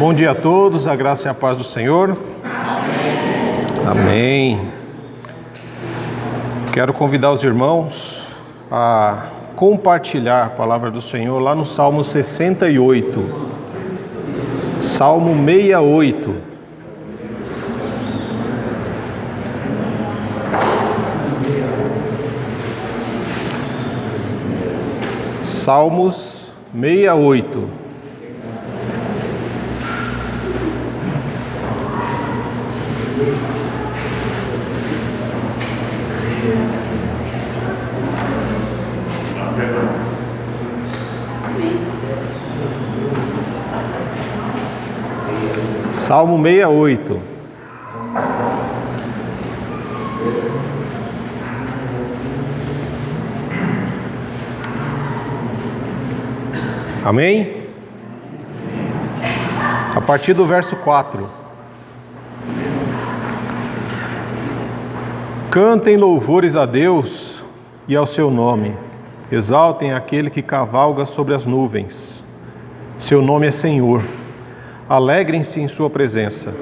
Bom dia a todos, a graça e a paz do Senhor. Amém. Quero convidar os irmãos a compartilhar a palavra do Senhor lá no Salmo 68. Salmo 68. Salmos 68. Salmo 68. Amém? A partir do verso 4. Cantem louvores a Deus e ao seu nome. Exaltem aquele que cavalga sobre as nuvens. Seu nome é Senhor. Alegrem-se em sua presença.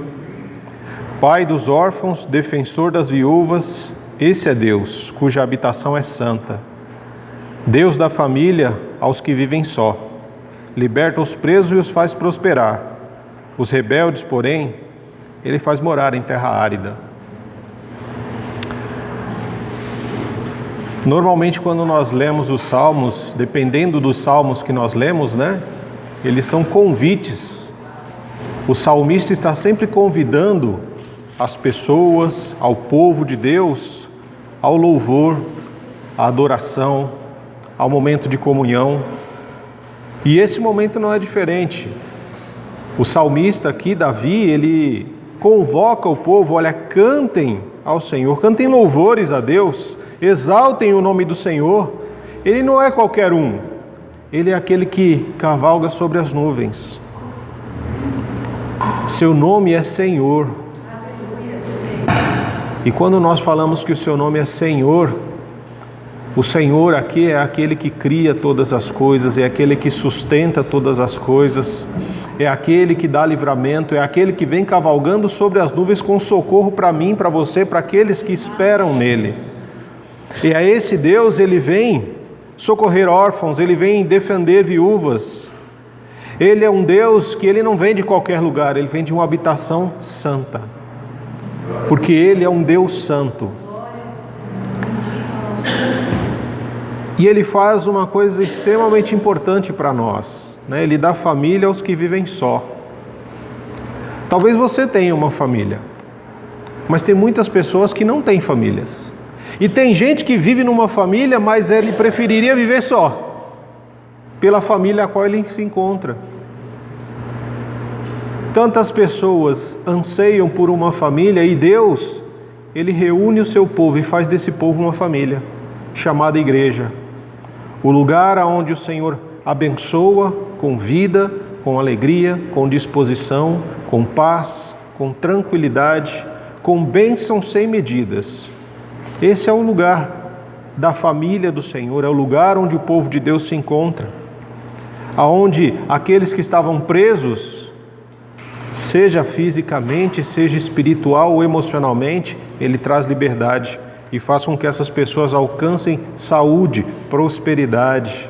Pai dos órfãos, defensor das viúvas, esse é Deus, cuja habitação é santa. Deus da família aos que vivem só. Liberta os presos e os faz prosperar. Os rebeldes, porém, ele faz morar em terra árida. Normalmente, quando nós lemos os salmos, dependendo dos salmos que nós lemos, eles são convites. O salmista está sempre convidando as pessoas, ao povo de Deus, ao louvor, à adoração, ao momento de comunhão. E esse momento não é diferente. O salmista aqui, Davi, ele convoca o povo, olha, cantem ao Senhor, cantem louvores a Deus, exaltem o nome do Senhor. Ele não é qualquer um, ele é aquele que cavalga sobre as nuvens. Seu nome é Senhor. E quando nós falamos que o seu nome é Senhor, o Senhor aqui é aquele que cria todas as coisas, é aquele que sustenta todas as coisas, é aquele que dá livramento, é aquele que vem cavalgando sobre as nuvens com socorro para mim, para você, para aqueles que esperam nele. E a esse Deus, ele vem socorrer órfãos, ele vem defender viúvas. Ele é um Deus que ele não vem de qualquer lugar, ele vem de uma habitação santa, porque ele é um Deus santo. E ele faz uma coisa extremamente importante para nós, Ele dá família aos que vivem só. Talvez você tenha uma família, mas tem muitas pessoas que não têm famílias. E tem gente que vive numa família, mas ele preferiria viver só, pela família a qual ele se encontra. Tantas pessoas anseiam por uma família e Deus, ele reúne o seu povo e faz desse povo uma família, chamada igreja. O lugar onde o Senhor abençoa com vida, com alegria, com disposição, com paz, com tranquilidade, com bênção sem medidas. Esse é o lugar da família do Senhor, é o lugar onde o povo de Deus se encontra, aonde aqueles que estavam presos, seja fisicamente, seja espiritual ou emocionalmente, ele traz liberdade e faz com que essas pessoas alcancem saúde, prosperidade,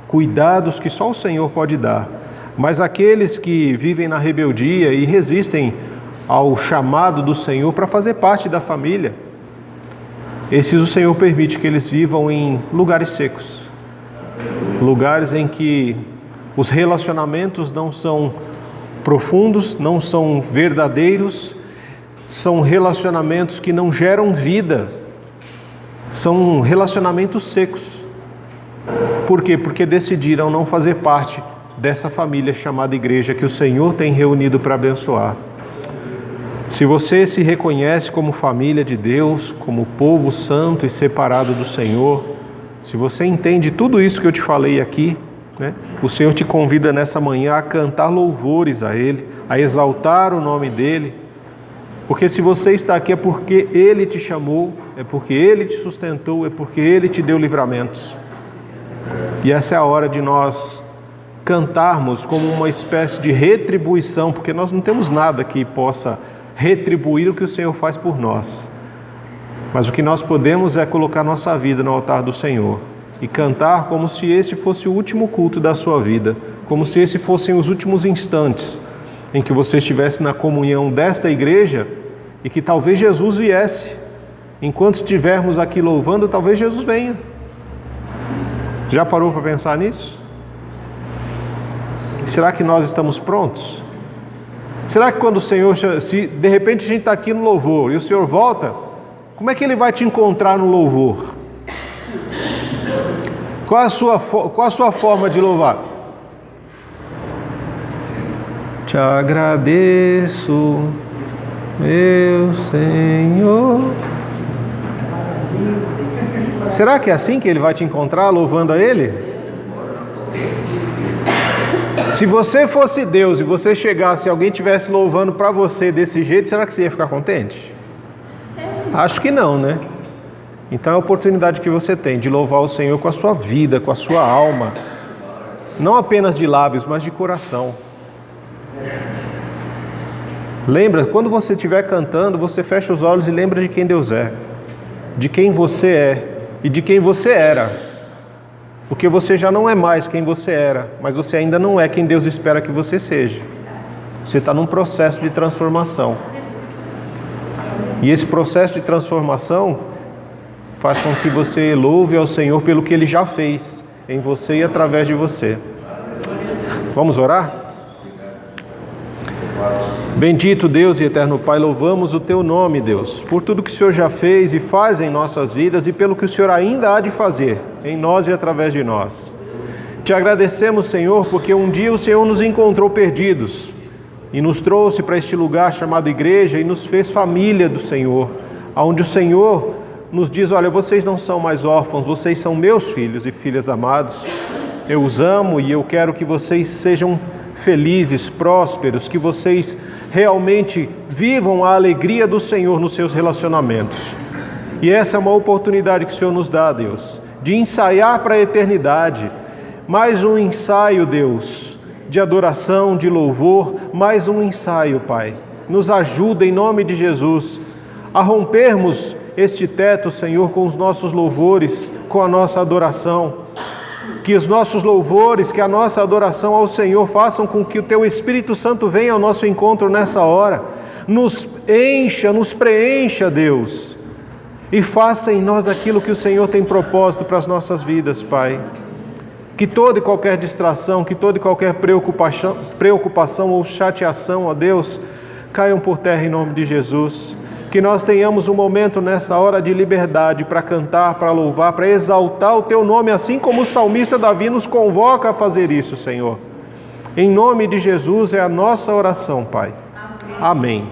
cuidados que só o Senhor pode dar. Mas aqueles que vivem na rebeldia e resistem ao chamado do Senhor para fazer parte da família, esses o Senhor permite que eles vivam em lugares secos, lugares em que os relacionamentos não são profundos, não são verdadeiros, são relacionamentos que não geram vida, são relacionamentos secos. Por quê? Porque decidiram não fazer parte dessa família chamada igreja que o Senhor tem reunido para abençoar. Se você se reconhece como família de Deus, como povo santo e separado do Senhor, se você entende tudo isso que eu te falei aqui, o Senhor te convida nessa manhã a cantar louvores a Ele, a exaltar o nome dEle, porque se você está aqui é porque Ele te chamou, é porque Ele te sustentou, é porque Ele te deu livramentos. E essa é a hora de nós cantarmos como uma espécie de retribuição, porque nós não temos nada que possa retribuir o que o Senhor faz por nós. Mas o que nós podemos é colocar nossa vida no altar do Senhor e cantar como se esse fosse o último culto da sua vida, como se esses fossem os últimos instantes em que você estivesse na comunhão desta igreja e que talvez Jesus viesse. Enquanto estivermos aqui louvando, talvez Jesus venha. Já parou para pensar nisso? Será que nós estamos prontos? Será que quando o Senhor, se de repente a gente está aqui no louvor e o Senhor volta, como é que Ele vai te encontrar no louvor? Qual a sua forma de louvar? Te agradeço, meu Senhor. Será que é assim que Ele vai te encontrar, louvando a Ele? Se você fosse Deus e você chegasse e alguém estivesse louvando para você desse jeito, será que você ia ficar contente? Acho que não, né? Então é a oportunidade que você tem de louvar o Senhor com a sua vida, com a sua alma. Não apenas de lábios, mas de coração. Lembra, quando você estiver cantando, você fecha os olhos e lembra de quem Deus é, de quem você é e de quem você era. Porque você já não é mais quem você era, mas você ainda não é quem Deus espera que você seja. Você está num processo de transformação. E esse processo de transformação faz com que você louve ao Senhor pelo que Ele já fez em você e através de você. Vamos orar? Bendito Deus e eterno Pai, louvamos o Teu nome, Deus, por tudo que o Senhor já fez e faz em nossas vidas e pelo que o Senhor ainda há de fazer em nós e através de nós. Te agradecemos, Senhor, porque um dia o Senhor nos encontrou perdidos e nos trouxe para este lugar chamado igreja e nos fez família do Senhor, onde o Senhor nos diz: olha, vocês não são mais órfãos, vocês são meus filhos e filhas amados. Eu os amo e eu quero que vocês sejam felizes, prósperos, que vocês realmente vivam a alegria do Senhor nos seus relacionamentos. E essa é uma oportunidade que o Senhor nos dá, Deus, de ensaiar para a eternidade. Mais um ensaio, Deus, de adoração, de louvor, mais um ensaio, Pai. Nos ajuda em nome de Jesus a rompermos este teto, Senhor, com os nossos louvores, com a nossa adoração. Que os nossos louvores, que a nossa adoração ao Senhor façam com que o Teu Espírito Santo venha ao nosso encontro nessa hora, nos encha, nos preencha, Deus, e faça em nós aquilo que o Senhor tem propósito para as nossas vidas, Pai. Que toda e qualquer distração, que toda e qualquer preocupação ou chateação, ó Deus, caiam por terra em nome de Jesus. Que nós tenhamos um momento nessa hora de liberdade para cantar, para louvar, para exaltar o Teu nome, assim como o salmista Davi nos convoca a fazer isso, Senhor. Em nome de Jesus é a nossa oração, Pai. Amém.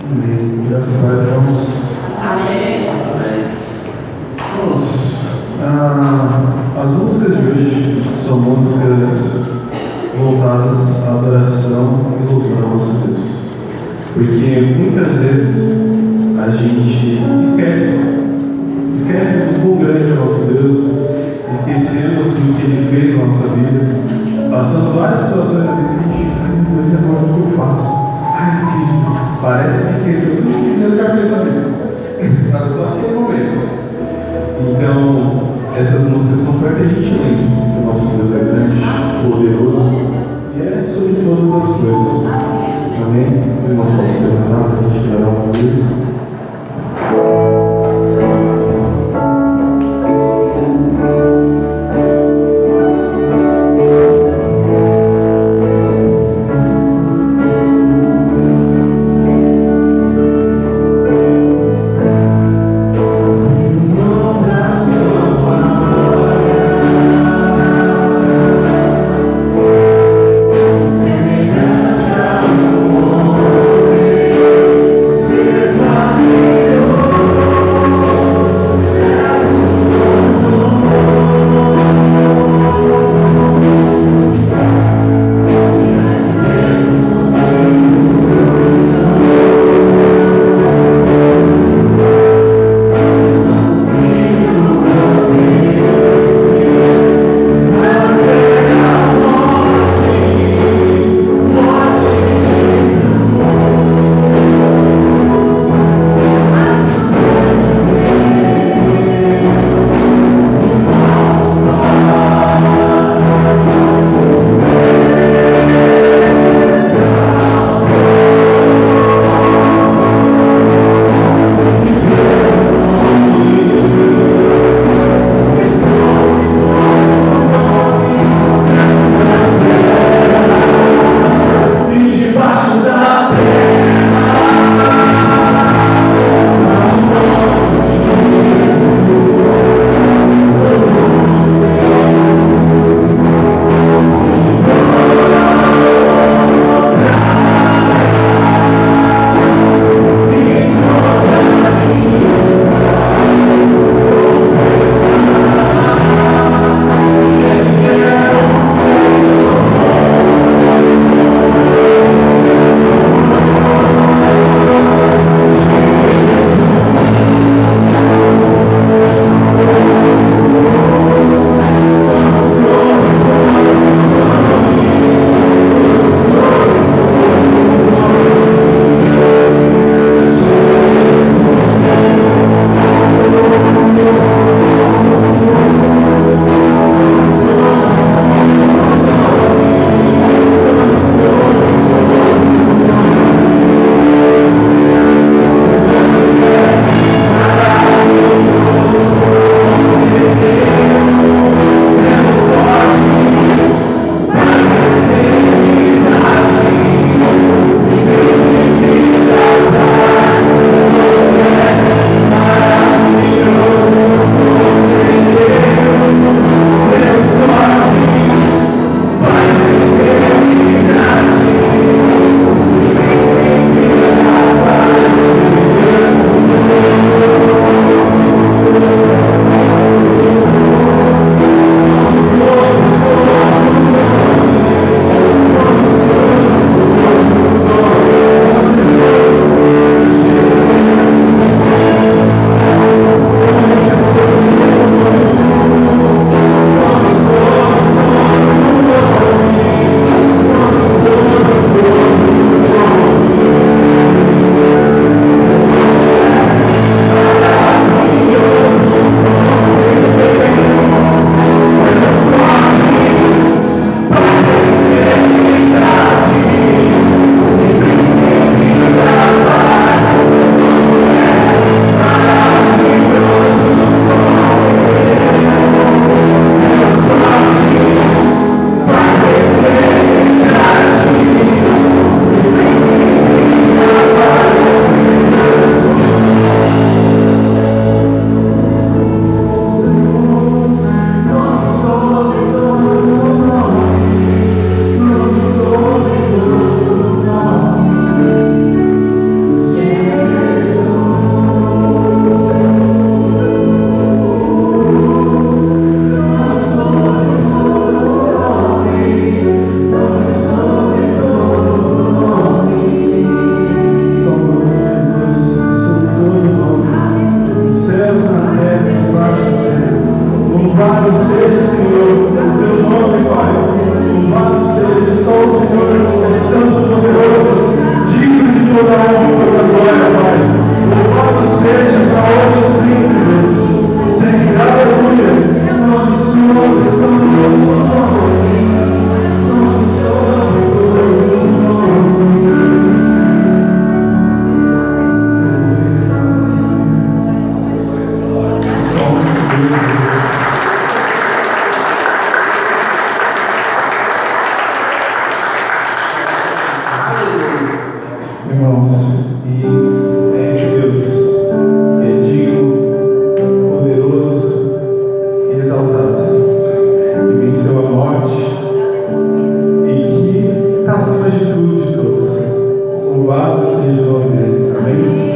Amém. Graças a Deus. Amém. As músicas de hoje são músicas voltadas à adoração e louvor ao nosso Deus. Porque muitas vezes a gente esquece do quão grande é o nosso Deus, esquecemos o que Ele fez na nossa vida, passando várias situações na vida e a gente, ai meu Deus, e agora o que eu faço? Ai Cristo, parece que esqueceu tudo que Deus já fez na vida. Mas só aquele momento. Então, essas músicas são para que a gente lembre que o nosso Deus é grande, poderoso e é sobre todas as coisas. Amém? Nós possamos levantar para a gente orar um pouco. Semelhante ao homem, se esvai. Louvado seja, Senhor, o teu nome, Pai. Louvado seja, só o Senhor é santo e poderoso, digno de toda a honra e toda a glória, Pai. Louvado seja para hoje e sempre, Deus. Sempre, aleluia. Nome do Senhor, irmãos, e é esse Deus que é digno, poderoso e exaltado, que venceu a morte e que está acima de tudo e de todos. Louvado seja o nome dele. Amém?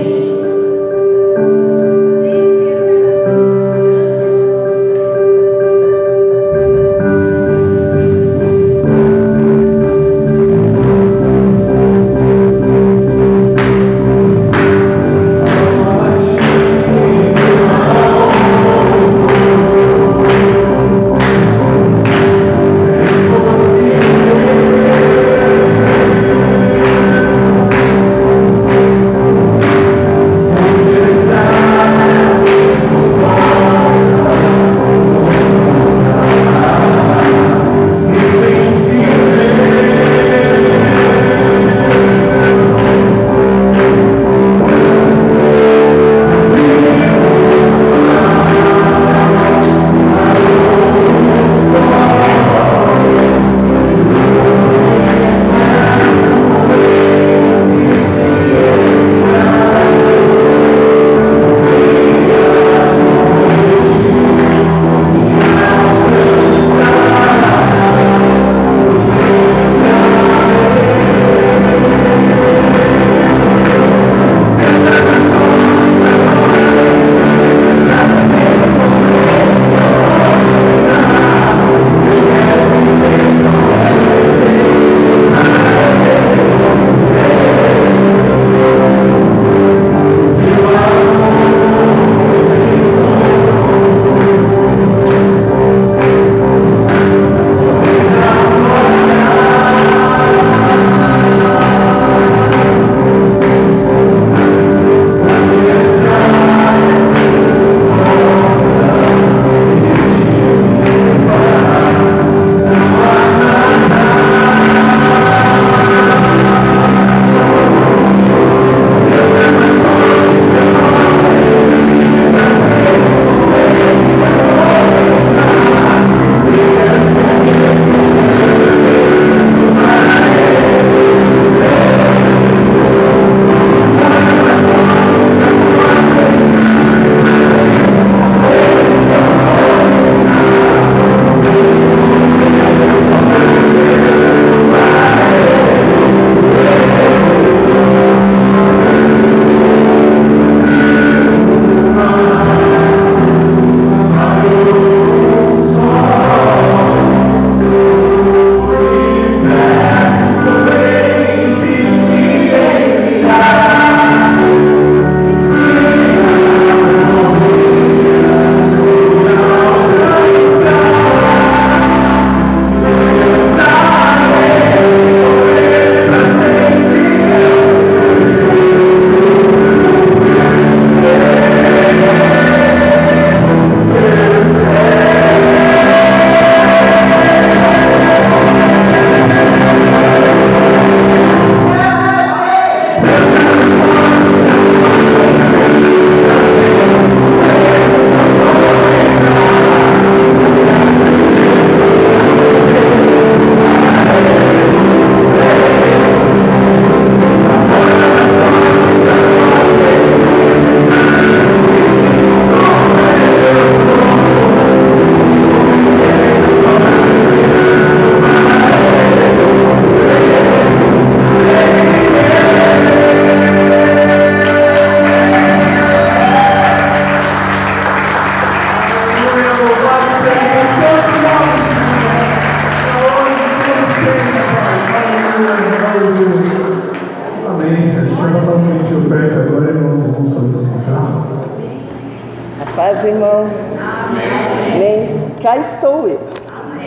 A paz, irmãos. Amém. Amém. cá estou eu.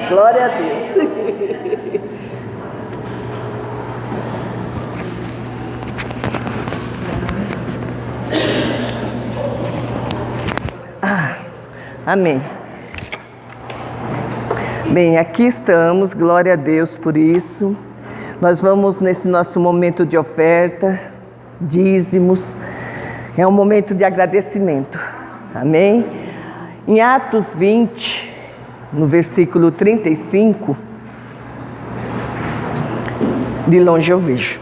Glória a Deus. Amém. Bem, aqui estamos, glória a Deus por isso. Nós vamos nesse nosso momento de oferta, dízimos, é um momento de agradecimento. Amém? Em Atos 20, no versículo 35, de longe eu vejo.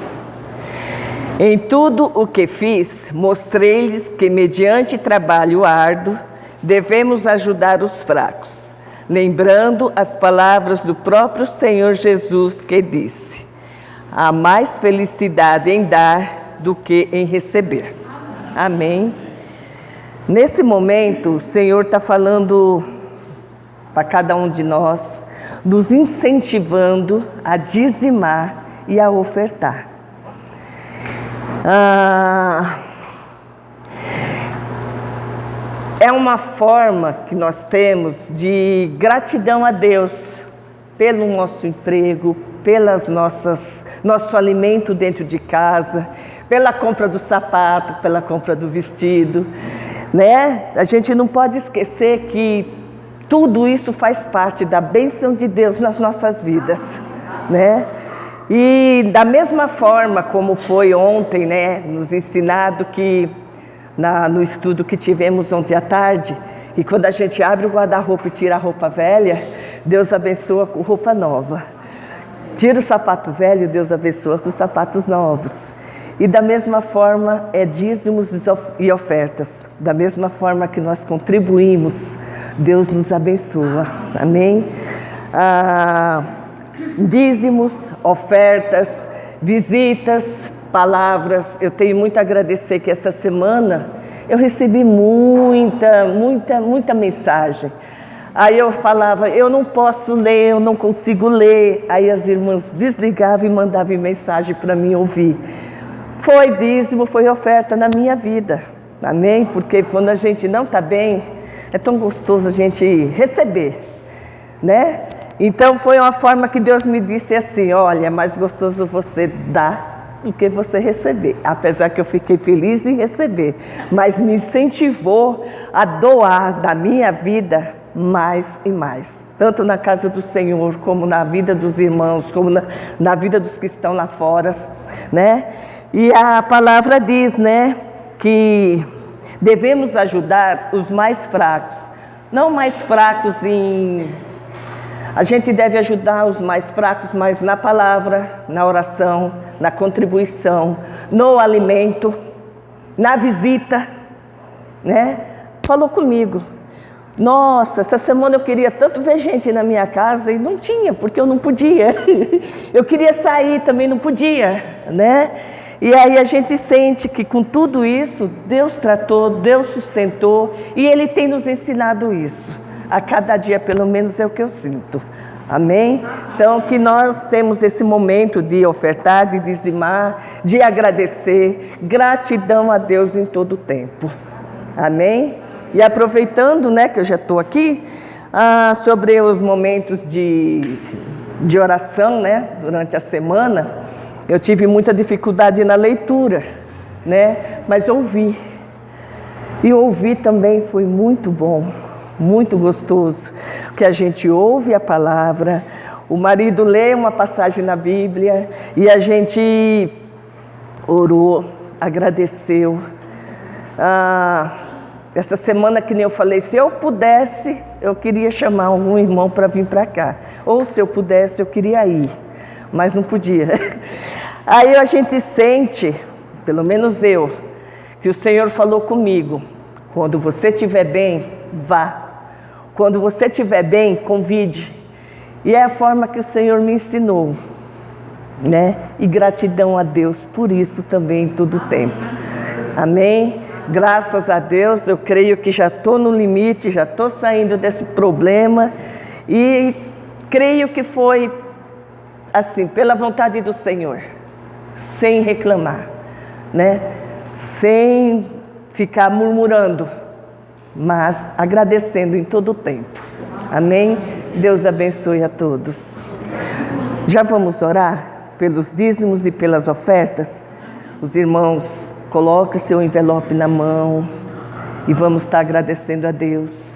Em tudo o que fiz, mostrei-lhes que mediante trabalho árduo, devemos ajudar os fracos, lembrando as palavras do próprio Senhor Jesus que disse: há mais felicidade em dar do que em receber. Amém. Nesse momento, o Senhor está falando para cada um de nós, nos incentivando a dizimar e a ofertar. É uma forma que nós temos de gratidão a Deus pelo nosso emprego, pelas nosso alimento dentro de casa, pela compra do sapato, pela compra do vestido, né? A gente não pode esquecer que tudo isso faz parte da bênção de Deus nas nossas vidas, né? E da mesma forma como foi ontem, né, nos ensinado que no estudo que tivemos ontem à tarde, e quando a gente abre o guarda-roupa e tira a roupa velha, Deus abençoa com roupa nova. Tira o sapato velho, Deus abençoa com sapatos novos. E da mesma forma é dízimos e ofertas. Da mesma forma que nós contribuímos, Deus nos abençoa. Amém? Dízimos, ofertas, visitas, palavras. Eu tenho muito a agradecer que essa semana eu recebi muita mensagem. Aí eu falava, eu não posso ler, eu não consigo ler. Aí as irmãs desligavam e mandavam mensagem para mim ouvir. Foi dízimo, foi oferta na minha vida. Amém? Porque quando a gente não está bem, é tão gostoso a gente receber, né? Então foi uma forma que Deus me disse assim: olha, é mais gostoso você dar do que você receber. Apesar que eu fiquei feliz em receber, mas me incentivou a doar da minha vida mais e mais. Tanto na casa do Senhor, como na vida dos irmãos, como na vida dos que estão lá fora, né? E a palavra diz, né, que devemos ajudar os mais fracos. Não mais fracos A gente deve ajudar os mais fracos, mas na palavra, na oração, na contribuição, no alimento, na visita, né? Falou comigo. Nossa, essa semana eu queria tanto ver gente na minha casa e não tinha, porque eu não podia. Eu queria sair, também não podia, né? E aí a gente sente que com tudo isso, Deus tratou, Deus sustentou e Ele tem nos ensinado isso. A cada dia, pelo menos, é o que eu sinto. Amém? Então, que nós temos esse momento de ofertar, de dizimar, de agradecer, gratidão a Deus em todo o tempo. Amém? E aproveitando, né, que eu já estou aqui, sobre os momentos de oração, né, durante a semana, eu tive muita dificuldade na leitura, né, mas ouvi. E ouvir também foi muito bom. Muito gostoso, porque a gente ouve a palavra, o marido lê uma passagem na Bíblia e a gente orou, agradeceu. Essa semana, que nem eu falei, se eu pudesse, eu queria chamar algum irmão para vir para cá. Ou se eu pudesse, eu queria ir, mas não podia. Aí a gente sente, pelo menos eu, que o Senhor falou comigo: quando você estiver bem, vá. Quando você estiver bem, convide. E é a forma que o Senhor me ensinou, né? E gratidão a Deus por isso também em todo o tempo. Amém? Graças a Deus, eu creio que já estou no limite, já estou saindo desse problema. E creio que foi assim, pela vontade do Senhor, sem reclamar, né? Sem ficar murmurando, mas agradecendo em todo o tempo. Amém? Deus abençoe a todos. Já vamos orar pelos dízimos e pelas ofertas? Os irmãos, coloquem seu envelope na mão e vamos estar agradecendo a Deus.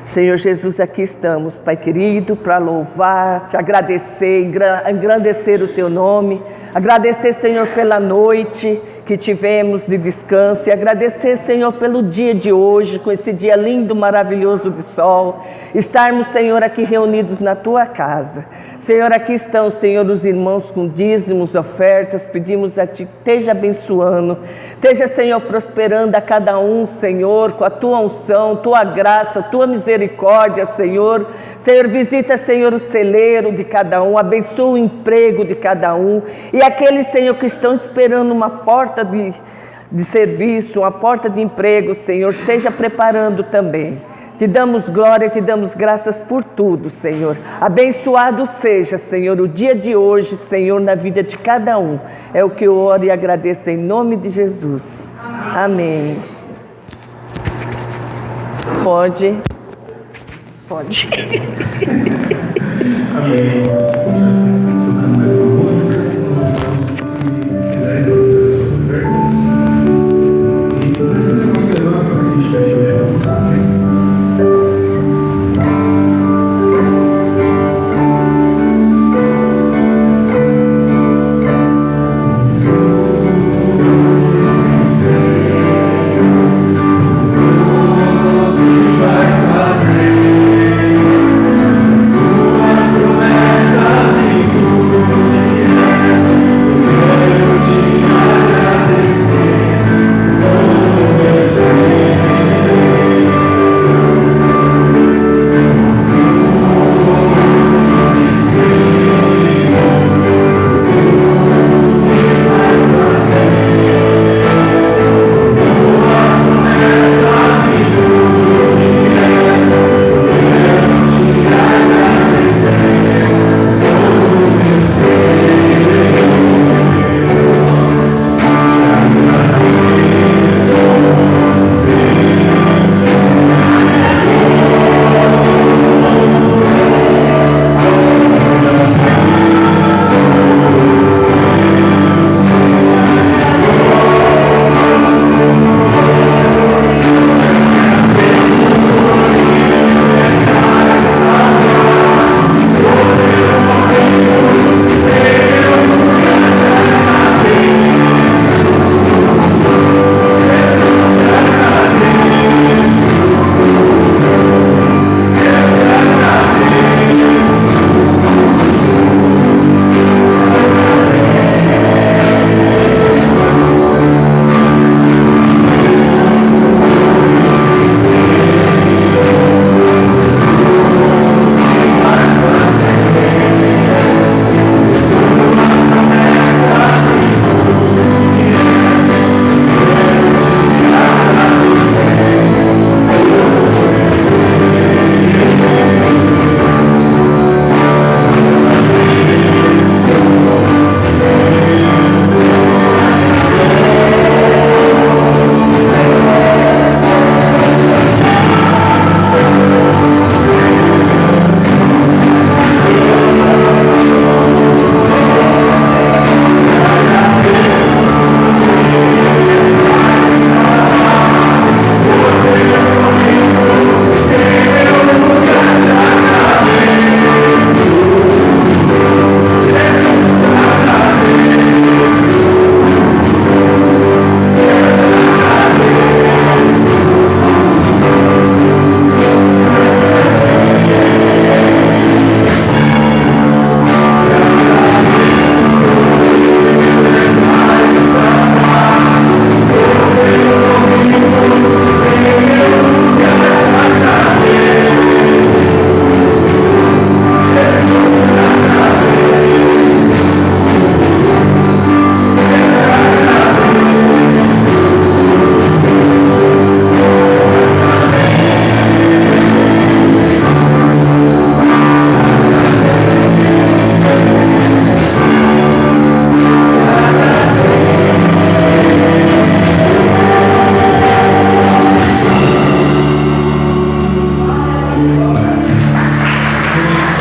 Senhor Jesus, aqui estamos, Pai querido, para louvar, te agradecer, engrandecer o teu nome, agradecer, Senhor, pela noite que tivemos de descanso e agradecer, Senhor, pelo dia de hoje, com esse dia lindo, maravilhoso de sol, estarmos, Senhor, aqui reunidos na tua casa. Senhor, aqui estão, Senhor, os irmãos com dízimos, ofertas, pedimos a Ti, esteja abençoando, esteja, Senhor, prosperando a cada um, Senhor, com a Tua unção, Tua graça, Tua misericórdia, Senhor. Senhor, visita, Senhor, o celeiro de cada um, abençoa o emprego de cada um, e aqueles, Senhor, que estão esperando uma porta de serviço, uma porta de emprego, Senhor, esteja preparando também. Te damos glória, te damos graças por tudo, Senhor. Abençoado seja, Senhor, o dia de hoje, Senhor, na vida de cada um. É o que eu oro e agradeço em nome de Jesus. Amém. Pode. Amém. Tocando mais uma música, os irmãos que quiserem fazer suas ofertas. E por isso que nós levamos para a gente fechar o chão, amém? Promessas e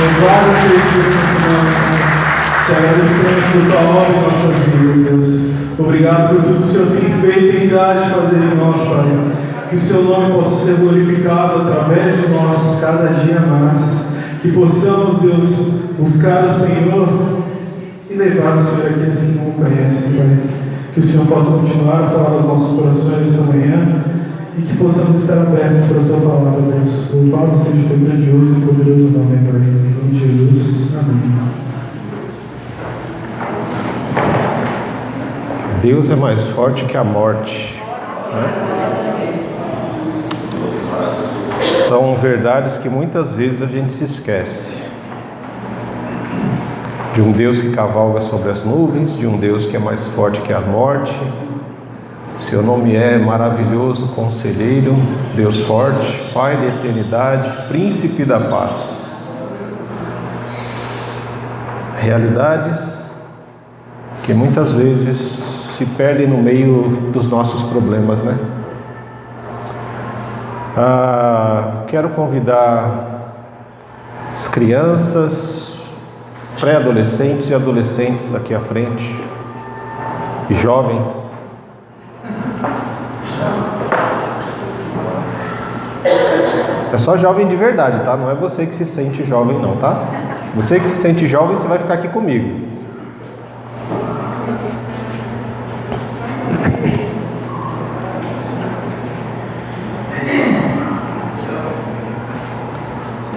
Louvado seja o Santo nome. Te agradecemos por tua obra em nossas vidas, Deus. Obrigado por tudo que o Senhor tem feito e ainda há de fazer em nós, Pai. Que o seu nome possa ser glorificado através de nós, cada dia mais. Que possamos, Deus, buscar o Senhor e levar o Senhor àqueles que não o conhecem, Pai. Que o Senhor possa continuar a falar aos nossos corações essa manhã e que possamos estar abertos para a tua palavra, Deus. Louvado seja o teu grandioso e poderoso nome, Pai. Em nome de Jesus. Amém. Deus é mais forte que a morte, né? São verdades que muitas vezes a gente se esquece. De um Deus que cavalga sobre as nuvens, de um Deus que é mais forte que a morte. Seu nome é maravilhoso, conselheiro, Deus forte, Pai da eternidade, príncipe da paz. Realidades que muitas vezes se perdem no meio dos nossos problemas, né? Quero convidar as crianças, pré-adolescentes e adolescentes aqui à frente, e jovens. É só jovem de verdade, tá? Não é você que se sente jovem não, tá? Você que se sente jovem, você vai ficar aqui comigo.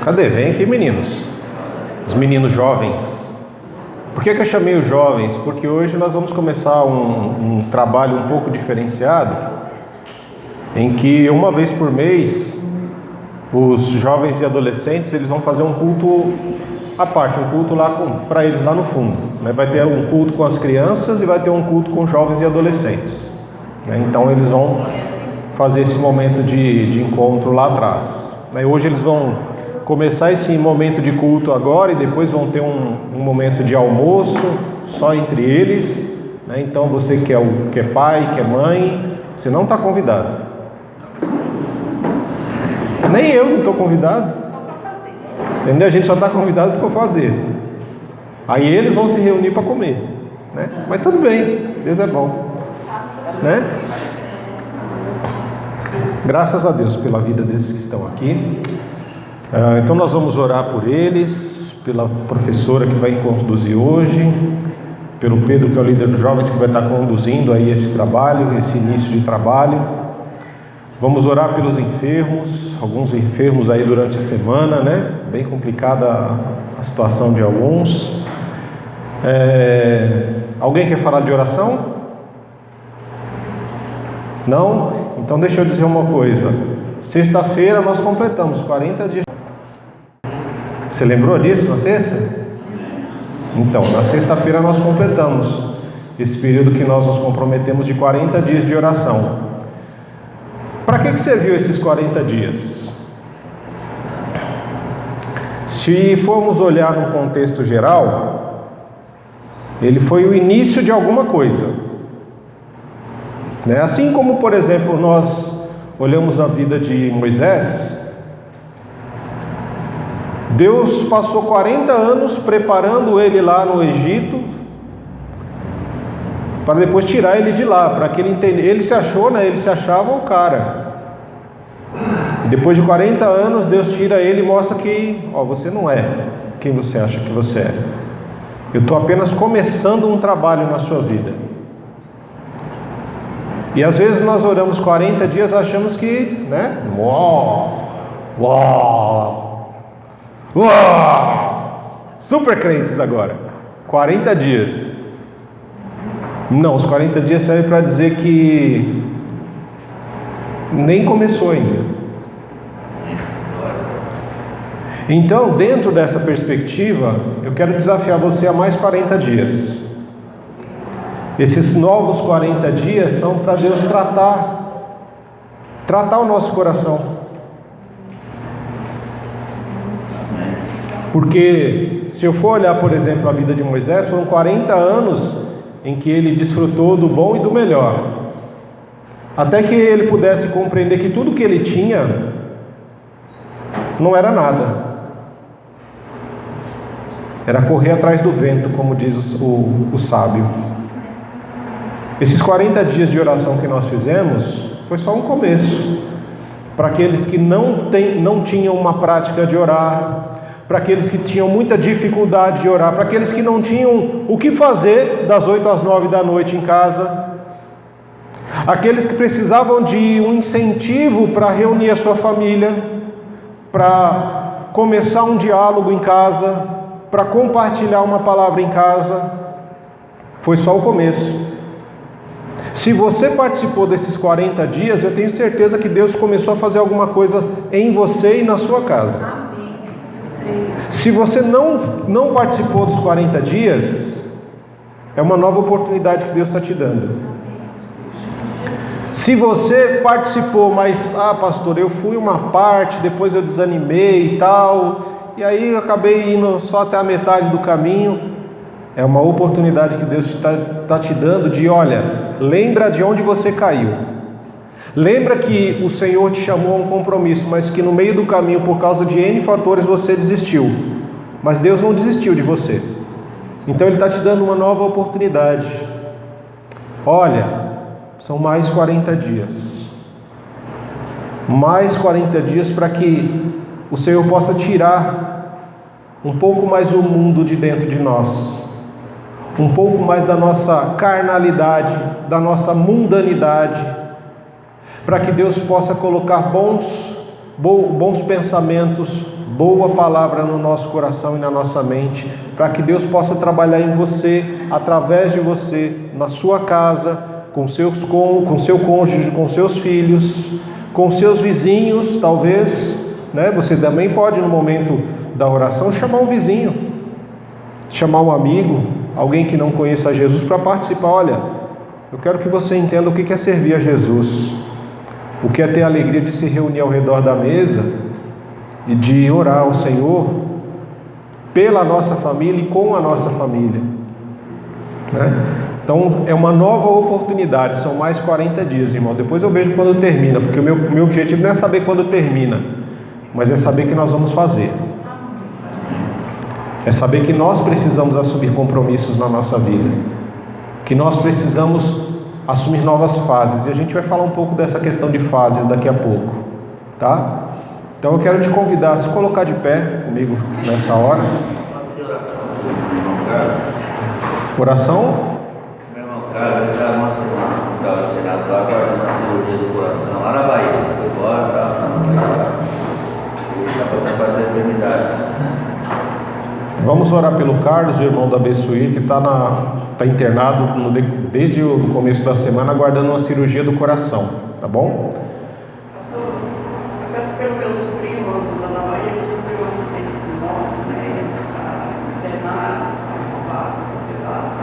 Cadê? Vem aqui, meninos. Os meninos jovens. Por que eu chamei os jovens? Porque hoje nós vamos começar um trabalho um pouco diferenciado, em que uma vez por mês os jovens e adolescentes eles vão fazer um culto à parte, um culto lá para eles lá no fundo, né? Vai ter um culto com as crianças e vai ter um culto com jovens e adolescentes, né? Então eles vão fazer esse momento de encontro lá atrás, né? Hoje eles vão começar esse momento de culto agora e depois vão ter um momento de almoço só entre eles, né? Então você que é pai, que é mãe, você não está convidado. Nem eu não estou convidado. Entendeu? A gente só está convidado para fazer. Aí eles vão se reunir para comer, né? Mas tudo bem, Deus é bom, né? Graças a Deus pela vida desses que estão aqui. Então nós vamos orar por eles, pela professora que vai conduzir hoje, pelo Pedro que é o líder dos jovens que vai estar conduzindo aí esse trabalho, esse início de trabalho. Vamos orar pelos enfermos, alguns enfermos aí durante a semana, né? Bem complicada a situação de alguns. Alguém quer falar de oração? Não? Então deixa eu dizer uma coisa. Sexta-feira nós completamos 40 dias. Você lembrou disso na sexta? Então, na sexta-feira nós completamos esse período que nós nos comprometemos de 40 dias de oração. Para que serviu esses 40 dias? Se formos olhar no contexto geral, ele foi o início de alguma coisa, né? Assim como, por exemplo, nós olhamos a vida de Moisés, Deus passou 40 anos preparando ele lá no Egito, para depois tirar ele de lá, para que ele entendesse. Ele se achou, né? Ele se achava o cara. E depois de 40 anos, Deus tira ele e mostra que, você não é quem você acha que você é. Eu estou apenas começando um trabalho na sua vida. E às vezes nós oramos 40 dias, achamos que, né? Super crentes agora. 40 dias. Não, os 40 dias servem para dizer que nem começou ainda. Então, dentro dessa perspectiva, eu quero desafiar você a mais 40 dias. Esses novos 40 dias são para Deus tratar o nosso coração. Porque se eu for olhar, por exemplo, a vida de Moisés, foram 40 anos em que ele desfrutou do bom e do melhor, até que ele pudesse compreender que tudo que ele tinha não era nada. Era correr atrás do vento, como diz o sábio. Esses 40 dias de oração que nós fizemos foi só um começo. Para aqueles que não tinham uma prática de orar, para aqueles que tinham muita dificuldade de orar, para aqueles que não tinham o que fazer das 8 às 9 da noite em casa, aqueles que precisavam de um incentivo para reunir a sua família, para começar um diálogo em casa, para compartilhar uma palavra em casa. Foi só o começo. Se você participou desses 40 dias, eu tenho certeza que Deus começou a fazer alguma coisa em você e na sua casa. Se você não participou dos 40 dias, é uma nova oportunidade que Deus está te dando. Se você participou, mas, pastor, eu fui uma parte, depois eu desanimei e tal, e aí eu acabei indo só até a metade do caminho, é uma oportunidade que Deus está te dando de, olha, lembra de onde você caiu. Lembra que o Senhor te chamou a um compromisso, mas que no meio do caminho, por causa de N fatores, você desistiu. Mas Deus não desistiu de você. Então Ele está te dando uma nova oportunidade. Olha, são mais 40 dias. Mais 40 dias para que o Senhor possa tirar um pouco mais o mundo de dentro de nós. Um pouco mais da nossa carnalidade, da nossa mundanidade, para que Deus possa colocar bons pensamentos, boa palavra no nosso coração e na nossa mente, para que Deus possa trabalhar em você, através de você, na sua casa, com seu cônjuge, com seus filhos, com seus vizinhos, talvez, né? Você também pode, no momento da oração, chamar um vizinho, chamar um amigo, alguém que não conheça Jesus para participar. Olha, eu quero que você entenda o que é servir a Jesus, o que é ter a alegria de se reunir ao redor da mesa e de orar ao Senhor pela nossa família e com a nossa família, né? Então é uma nova oportunidade, são mais 40 dias, irmão. Depois eu vejo quando termina, porque o meu objetivo não é saber quando termina, mas é saber que nós vamos fazer. É saber que nós precisamos assumir compromissos na nossa vida, que nós precisamos assumir novas fases, e a gente vai falar um pouco dessa questão de fases daqui a pouco, tá? Então eu quero te convidar a se colocar de pé comigo nessa hora. Oração? Meu irmão, cara, ele está numa semana, estava chegando lá, agora na cirurgia do coração, lá na Bahia, foi embora, ele está passando para essa enfermidade. Vamos orar pelo Carlos, o irmão da Bessuí, que está internado desde o começo da semana, aguardando uma cirurgia do coração, tá bom? Pastor, eu peço pelo meu sobrinho lá na Bahia, que sofreu um acidente de moto, né? Ele está internado, arrombado, sedado.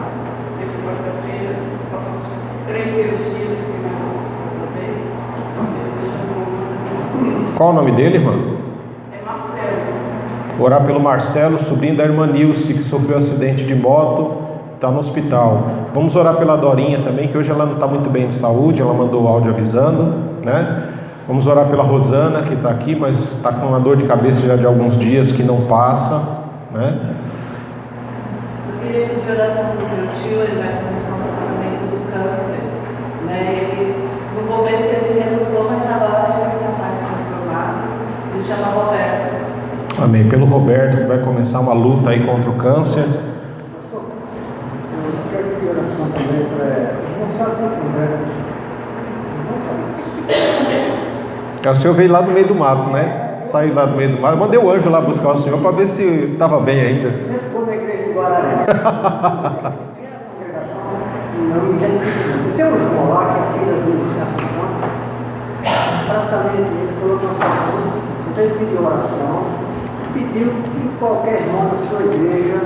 Ele foi quarta-feira, passou por 3 cirurgias que não vamos fazer. Deus esteja bom. Qual o nome dele, irmão? É Marcelo. Orar pelo Marcelo, sobrinho da irmã Nilce, que sofreu um acidente de moto, está no hospital. Vamos orar pela Dorinha também, que hoje ela não está muito bem de saúde, ela mandou o áudio avisando, né? Vamos orar pela Rosana, que está aqui, mas está com uma dor de cabeça já de alguns dias que não passa, né? Eu queria pedir oração para o meu tio, ele vai começar um tratamento do câncer, né? Ele, no começo ele relutou, mas agora ele está mais comprovado. Ele chama Roberto. Amém. Pelo Roberto, que vai começar uma luta aí contra o câncer. Pastor, eu quero pedir oração também para não sabe o que é. O senhor veio lá do meio do mato, né? Saiu lá do meio do mato. Eu mandei o anjo lá buscar o senhor para ver se estava bem ainda. Sempre vou na igreja de Guararé. Não me identifico. Tem um irmão lá que é filha do praticamente ele falou que nós passamos, você tem que pedir oração. Pediu que qualquer irmão da sua igreja,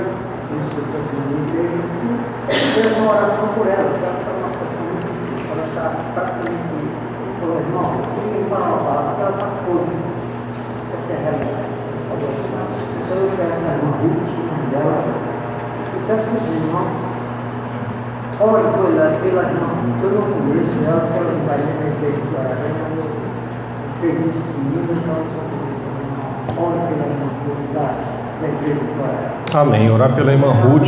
fez uma oração por ela, já que está uma situação muito difícil, ela está praticamente. Ele falou, irmão, se me fala uma palavra, porque ela está podre. Essa é a realidade. Então eu peço a irmã Ruth, o nome dela, e peço para o irmão, ore pela irmã Ruth. Eu não conheço ela, porque ela vai ser na igreja de Guararé, mas fez isso comigo, então eu sou conhecido. Ore pela irmã Ruth, da igreja de Guararema. Amém. Orar pela irmã Ruth,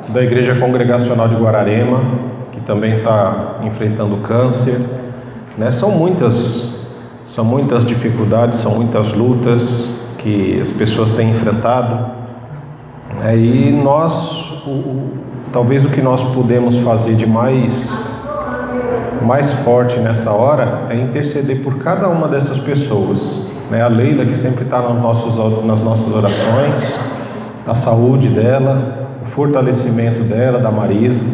da Igreja Congregacional de Guararema, que também está enfrentando câncer. Né? São muitas dificuldades, são muitas lutas que as pessoas têm enfrentado. E nós, talvez o que nós podemos fazer de mais forte nessa hora é interceder por cada uma dessas pessoas. Né? A Leila, que sempre está nas nossas orações, a saúde dela, o fortalecimento dela, da Marisa.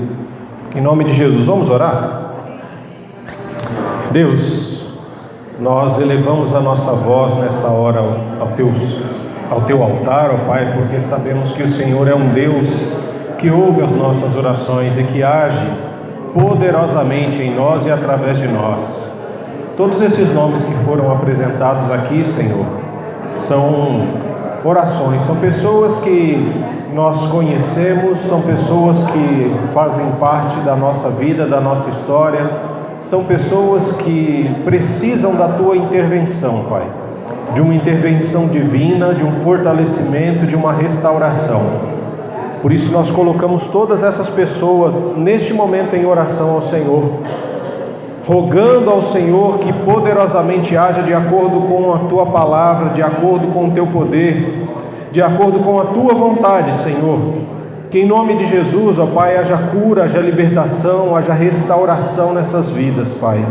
Em nome de Jesus, vamos orar? Deus, nós elevamos a nossa voz nessa hora ao Teu altar, ó Pai, porque sabemos que o Senhor é um Deus que ouve as nossas orações e que age poderosamente em nós e através de nós. Todos esses nomes que foram apresentados aqui, Senhor, são orações, são pessoas que nós conhecemos, são pessoas que fazem parte da nossa vida, da nossa história, são pessoas que precisam da Tua intervenção, Pai, de uma intervenção divina, de um fortalecimento, de uma restauração. Por isso nós colocamos todas essas pessoas neste momento em oração ao Senhor, rogando ao Senhor que poderosamente haja de acordo com a Tua palavra, de acordo com o Teu poder, de acordo com a Tua vontade, Senhor. Que em nome de Jesus, ó Pai, haja cura, haja libertação, haja restauração nessas vidas, Pai.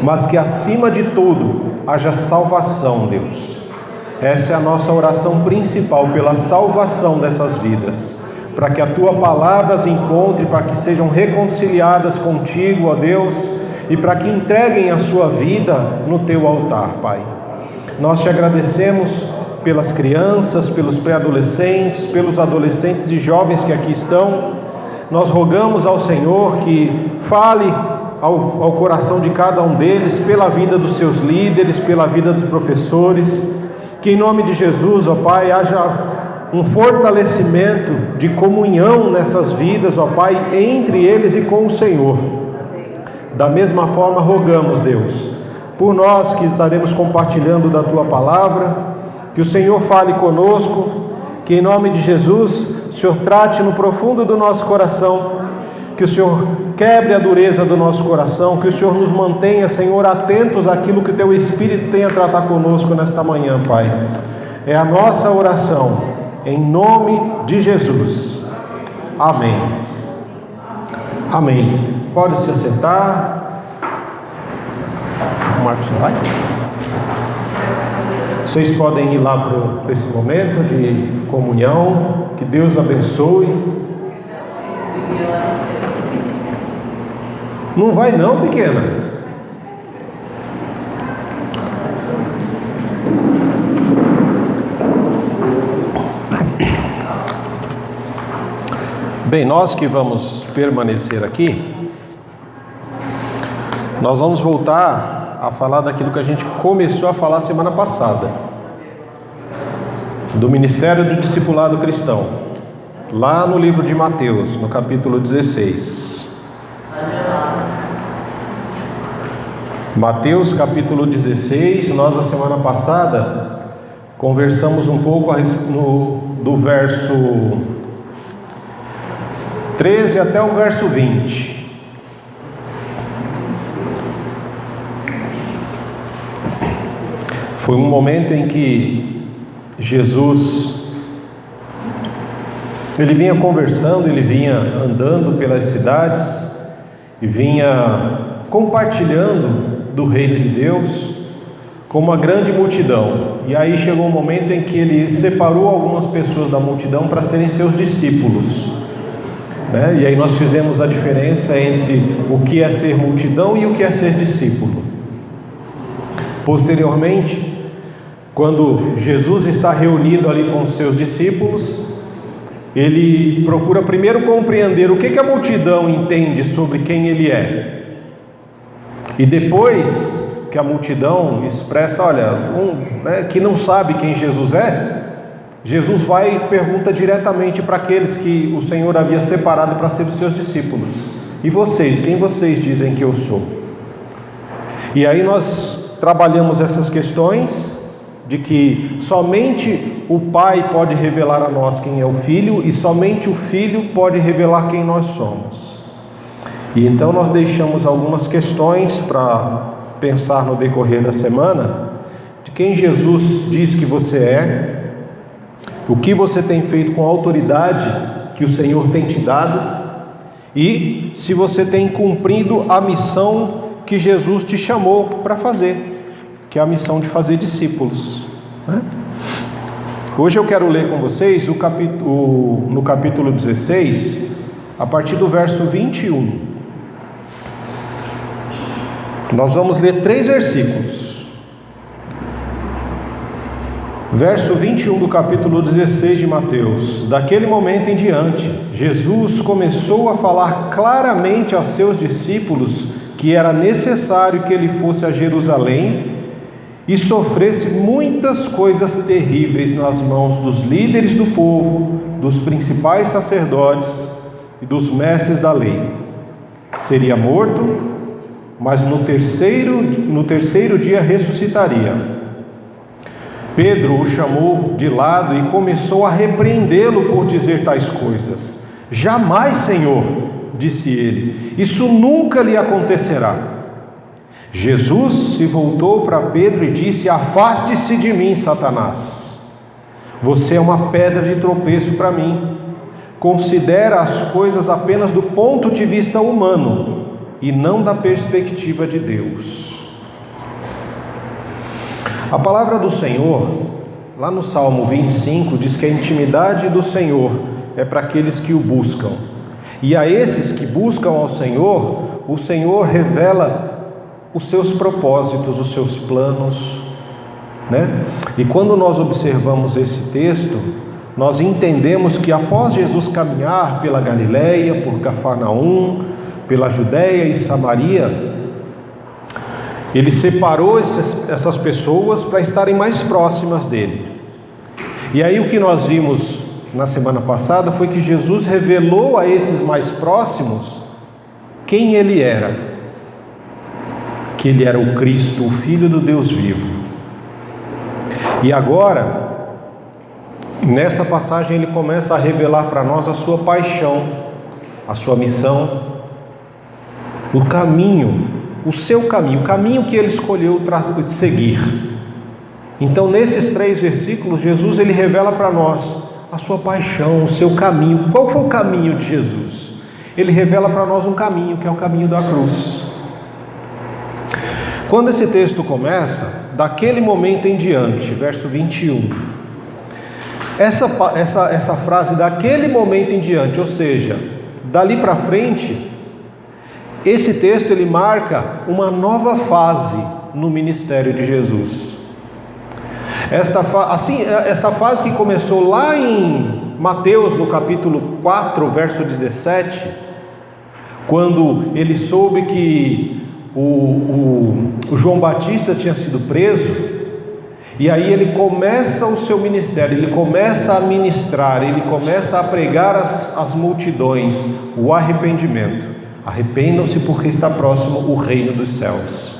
Mas que acima de tudo haja salvação, Deus. Essa é a nossa oração principal, pela salvação dessas vidas, para que a Tua palavra as encontre, para que sejam reconciliadas contigo, ó Deus, e para que entreguem a sua vida no Teu altar, Pai. Nós Te agradecemos pelas crianças, pelos pré-adolescentes, pelos adolescentes e jovens que aqui estão. Nós rogamos ao Senhor que fale ao coração de cada um deles, pela vida dos seus líderes, pela vida dos professores, que em nome de Jesus, ó Pai, haja um fortalecimento de comunhão nessas vidas, ó Pai, entre eles e com o Senhor. Da mesma forma, rogamos, Deus, por nós que estaremos compartilhando da Tua palavra, que o Senhor fale conosco, que em nome de Jesus, o Senhor trate no profundo do nosso coração, que o Senhor quebre a dureza do nosso coração, que o Senhor nos mantenha, Senhor, atentos àquilo que o Teu Espírito tem a tratar conosco nesta manhã, Pai. É a nossa oração, em nome de Jesus. Amém. Amém. Pode se assentar. O Marcos vai. Vocês podem ir lá para esse momento de comunhão. Que Deus abençoe. Não vai não, pequena? Bem, nós que vamos permanecer aqui, nós vamos voltar a falar daquilo que a gente começou a falar semana passada, do Ministério do Discipulado Cristão, lá no livro de Mateus, no capítulo 16. Mateus capítulo 16, nós a semana passada conversamos um pouco do verso 13 até o verso 20. Foi um momento em que Jesus, ele vinha conversando, ele vinha andando pelas cidades e vinha compartilhando do reino de Deus com uma grande multidão. E aí chegou um momento em que ele separou algumas pessoas da multidão para serem seus discípulos, né? E aí nós fizemos a diferença entre o que é ser multidão e o que é ser discípulo. Posteriormente, quando Jesus está reunido ali com os seus discípulos, ele procura primeiro compreender o que a multidão entende sobre quem ele é. E depois que a multidão expressa, que não sabe quem Jesus é, Jesus vai e pergunta diretamente para aqueles que o Senhor havia separado para ser os seus discípulos: e vocês, quem vocês dizem que eu sou? E aí nós trabalhamos essas questões de que somente o Pai pode revelar a nós quem é o Filho e somente o Filho pode revelar quem nós somos. E então nós deixamos algumas questões para pensar no decorrer da semana, de quem Jesus diz que você é, o que você tem feito com a autoridade que o Senhor tem te dado e se você tem cumprido a missão que Jesus te chamou para fazer, que é a missão de fazer discípulos, né? Hoje eu quero ler com vocês no capítulo 16, a partir do verso 21. Nós vamos ler 3 versículos. Verso 21 do capítulo 16 de Mateus. Daquele momento em diante, Jesus começou a falar claramente aos seus discípulos que era necessário que ele fosse a Jerusalém e sofresse muitas coisas terríveis nas mãos dos líderes do povo, dos principais sacerdotes e dos mestres da lei. Seria morto, mas no terceiro dia ressuscitaria. Pedro o chamou de lado e começou a repreendê-lo por dizer tais coisas. Jamais, Senhor, disse ele, isso nunca lhe acontecerá. Jesus se voltou para Pedro e disse: afaste-se de mim, Satanás. Você é uma pedra de tropeço para mim. Considera as coisas apenas do ponto de vista humano e não da perspectiva de Deus. A palavra do Senhor, lá no Salmo 25, diz que a intimidade do Senhor é para aqueles que o buscam. E a esses que buscam ao Senhor, o Senhor revela os seus propósitos, os seus planos, né? E quando nós observamos esse texto, nós entendemos que após Jesus caminhar pela Galileia, por Cafarnaum, pela Judéia e Samaria, ele separou essas pessoas para estarem mais próximas dele. E aí o que nós vimos na semana passada foi que Jesus revelou a esses mais próximos quem ele era. Que ele era o Cristo, o Filho do Deus vivo. E agora, nessa passagem ele começa a revelar para nós a sua paixão, a sua missão, o caminho, o seu caminho, o caminho que ele escolheu seguir. Então, nesses 3 versículos, Jesus ele revela para nós a sua paixão, o seu caminho. Qual foi o caminho de Jesus? Ele revela para nós um caminho, que é o caminho da cruz. Quando esse texto começa, daquele momento em diante, verso 21, essa frase, daquele momento em diante, ou seja, dali para frente, esse texto ele marca uma nova fase no ministério de Jesus. Essa fase que começou lá em Mateus, no capítulo 4, verso 17, quando ele soube que o João Batista tinha sido preso, e aí ele começa o seu ministério, ele começa a ministrar, ele começa a pregar às multidões o arrependimento. Arrependam-se porque está próximo o reino dos céus.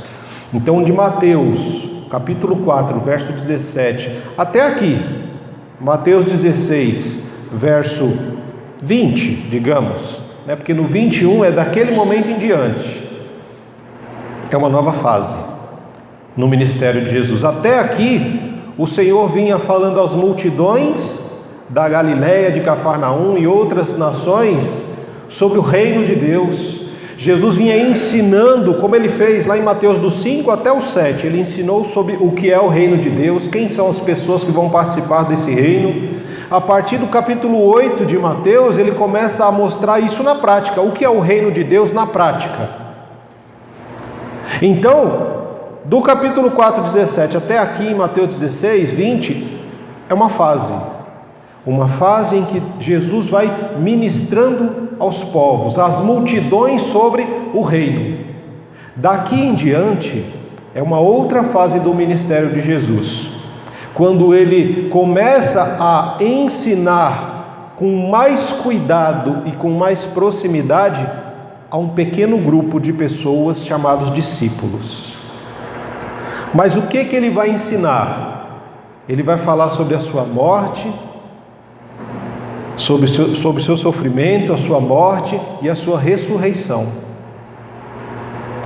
Então, de Mateus, capítulo 4, verso 17, até aqui, Mateus 16, verso 20, digamos, né? Porque no 21 é daquele momento em diante. É uma nova fase no ministério de Jesus. Até aqui, o Senhor vinha falando às multidões da Galileia, de Cafarnaum e outras nações sobre o reino de Deus. Jesus vinha ensinando, como ele fez lá em Mateus do 5 até o 7, ele ensinou sobre o que é o reino de Deus, quem são as pessoas que vão participar desse reino. A partir do capítulo 8 de Mateus, ele começa a mostrar isso na prática, o que é o reino de Deus na prática. Então, do capítulo 4, 17 até aqui em Mateus 16, 20, é uma fase em que Jesus vai ministrando aos povos, às multidões sobre o reino. Daqui em diante, é uma outra fase do ministério de Jesus, quando ele começa a ensinar com mais cuidado e com mais proximidade a um pequeno grupo de pessoas chamados discípulos. Mas o que ele vai ensinar? Ele vai falar sobre a sua morte, sobre o seu sofrimento, a sua morte e a sua ressurreição.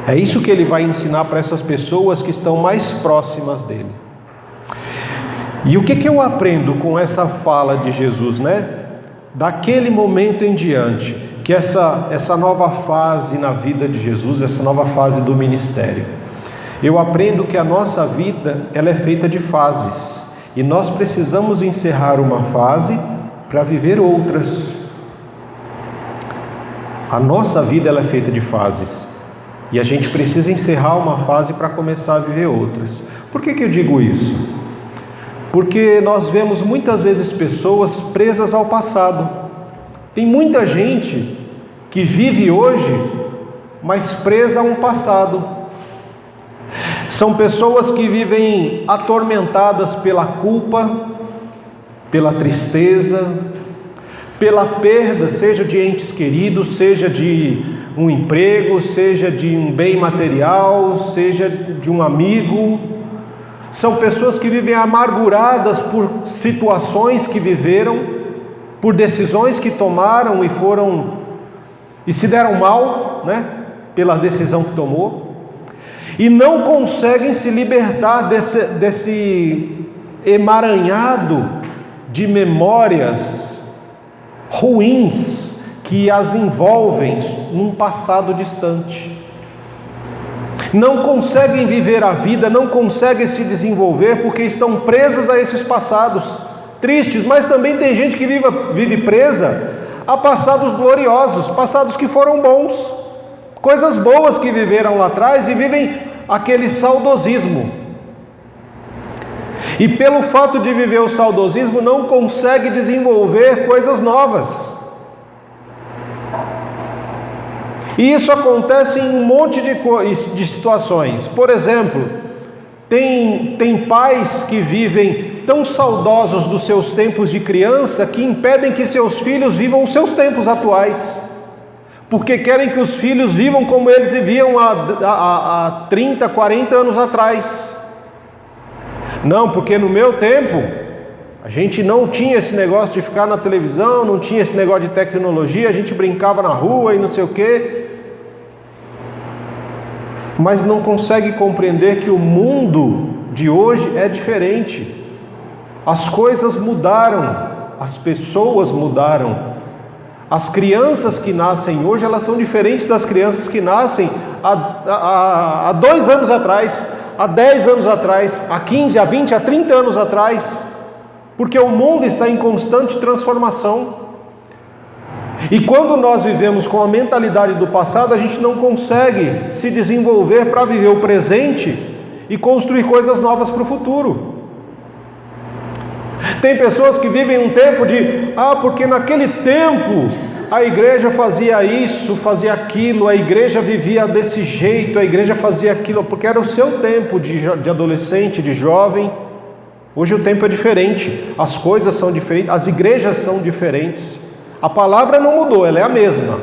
É isso que ele vai ensinar para essas pessoas que estão mais próximas dele. E o que eu aprendo com essa fala de Jesus, né? Daquele momento em diante, que essa nova fase na vida de Jesus, essa nova fase do ministério. Eu aprendo que a nossa vida, ela é feita de fases. E nós precisamos encerrar uma fase para viver outras. A nossa vida, ela é feita de fases. E a gente precisa encerrar uma fase para começar a viver outras. Por que eu digo isso? Porque nós vemos muitas vezes pessoas presas ao passado. Tem muita gente que vive hoje, mas presa a um passado. São pessoas que vivem atormentadas pela culpa, pela tristeza, pela perda, seja de entes queridos, seja de um emprego, seja de um bem material, seja de um amigo. São pessoas que vivem amarguradas por situações que viveram, por decisões que tomaram e se deram mal, né, pela decisão que tomou, e não conseguem se libertar desse emaranhado de memórias ruins que as envolvem num passado distante. Não conseguem viver a vida, não conseguem se desenvolver porque estão presas a esses passados tristes, mas também tem gente que vive presa a passados gloriosos, passados que foram bons, coisas boas que viveram lá atrás e vivem aquele saudosismo. E pelo fato de viver o saudosismo, não consegue desenvolver coisas novas. E isso acontece em um monte de situações. Por exemplo, tem pais que vivem tão saudosos dos seus tempos de criança que impedem que seus filhos vivam os seus tempos atuais, porque querem que os filhos vivam como eles viviam há 30, 40 anos atrás. Não, porque no meu tempo a gente não tinha esse negócio de ficar na televisão, não tinha esse negócio de tecnologia, a gente brincava na rua e não sei o quê. Mas não consegue compreender que o mundo de hoje é diferente. As coisas mudaram, as pessoas mudaram. As crianças que nascem hoje, elas são diferentes das crianças que nascem há 2 anos atrás, há 10 anos atrás, há 15, há 20, há 30 anos atrás, porque o mundo está em constante transformação. E quando nós vivemos com a mentalidade do passado, a gente não consegue se desenvolver para viver o presente e construir coisas novas para o futuro. Tem pessoas que vivem um tempo de, porque naquele tempo a igreja fazia isso, fazia aquilo, a igreja vivia desse jeito, a igreja fazia aquilo, porque era o seu tempo de adolescente, de jovem. Hoje o tempo é diferente, as coisas são diferentes, as igrejas são diferentes. A palavra não mudou, ela é a mesma,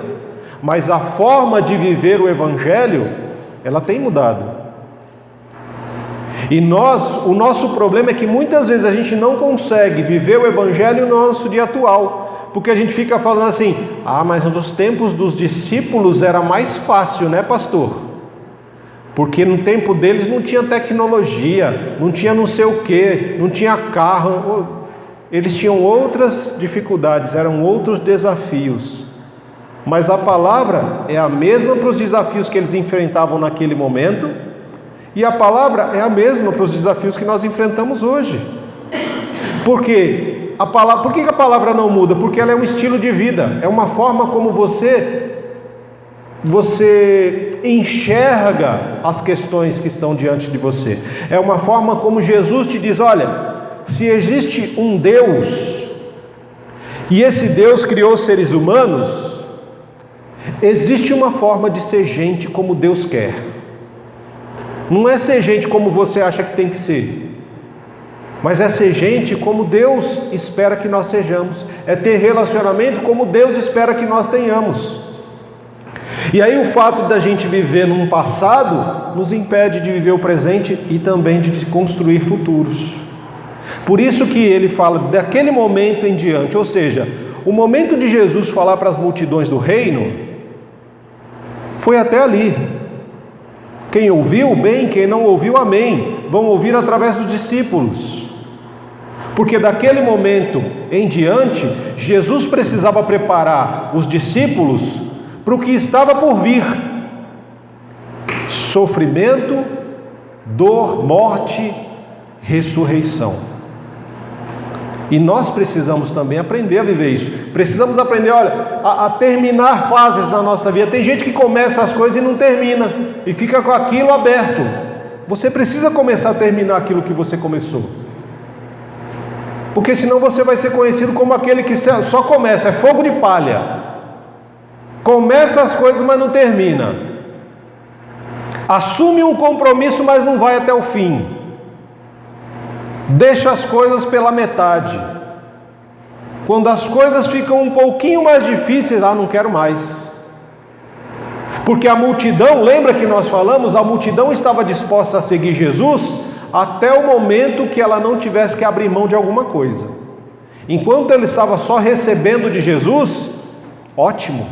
mas a forma de viver o evangelho, ela tem mudado. E o nosso problema é que muitas vezes a gente não consegue viver o evangelho no nosso dia atual, porque a gente fica falando assim, mas nos tempos dos discípulos era mais fácil, né, pastor? Porque no tempo deles não tinha tecnologia, não tinha não sei o que, não tinha carro. Eles tinham outras dificuldades, eram outros desafios. Mas a palavra é a mesma para os desafios que eles enfrentavam naquele momento, e a palavra é a mesma para os desafios que nós enfrentamos hoje. Por quê? Por que a palavra não muda? Porque ela é um estilo de vida, é uma forma como você enxerga as questões que estão diante de você. É uma forma como Jesus te diz, olha, se existe um Deus, e esse Deus criou seres humanos, existe uma forma de ser gente como Deus quer. Não é ser gente como você acha que tem que ser, mas é ser gente como Deus espera que nós sejamos, é ter relacionamento como Deus espera que nós tenhamos. E aí o fato da gente viver num passado nos impede de viver o presente e também de construir futuros. Por isso que ele fala daquele momento em diante, ou seja, o momento de Jesus falar para as multidões do reino foi até ali. Quem ouviu, bem, quem não ouviu, amém. Vão ouvir através dos discípulos. Porque daquele momento em diante, Jesus precisava preparar os discípulos para o que estava por vir: sofrimento, dor, morte, ressurreição. E nós precisamos também aprender a viver isso. Precisamos aprender, olha, a terminar fases na nossa vida. Tem gente que começa as coisas e não termina, e fica com aquilo aberto. Você precisa começar a terminar aquilo que você começou, porque senão você vai ser conhecido como aquele que só começa, é fogo de palha. Começa as coisas, mas não termina. Assume um compromisso, mas não vai até o fim. Deixa as coisas pela metade. Quando as coisas ficam um pouquinho mais difíceis, não quero mais. Porque a multidão, lembra que nós falamos, a multidão estava disposta a seguir Jesus até o momento que ela não tivesse que abrir mão de alguma coisa. Enquanto ele estava só recebendo de Jesus, ótimo,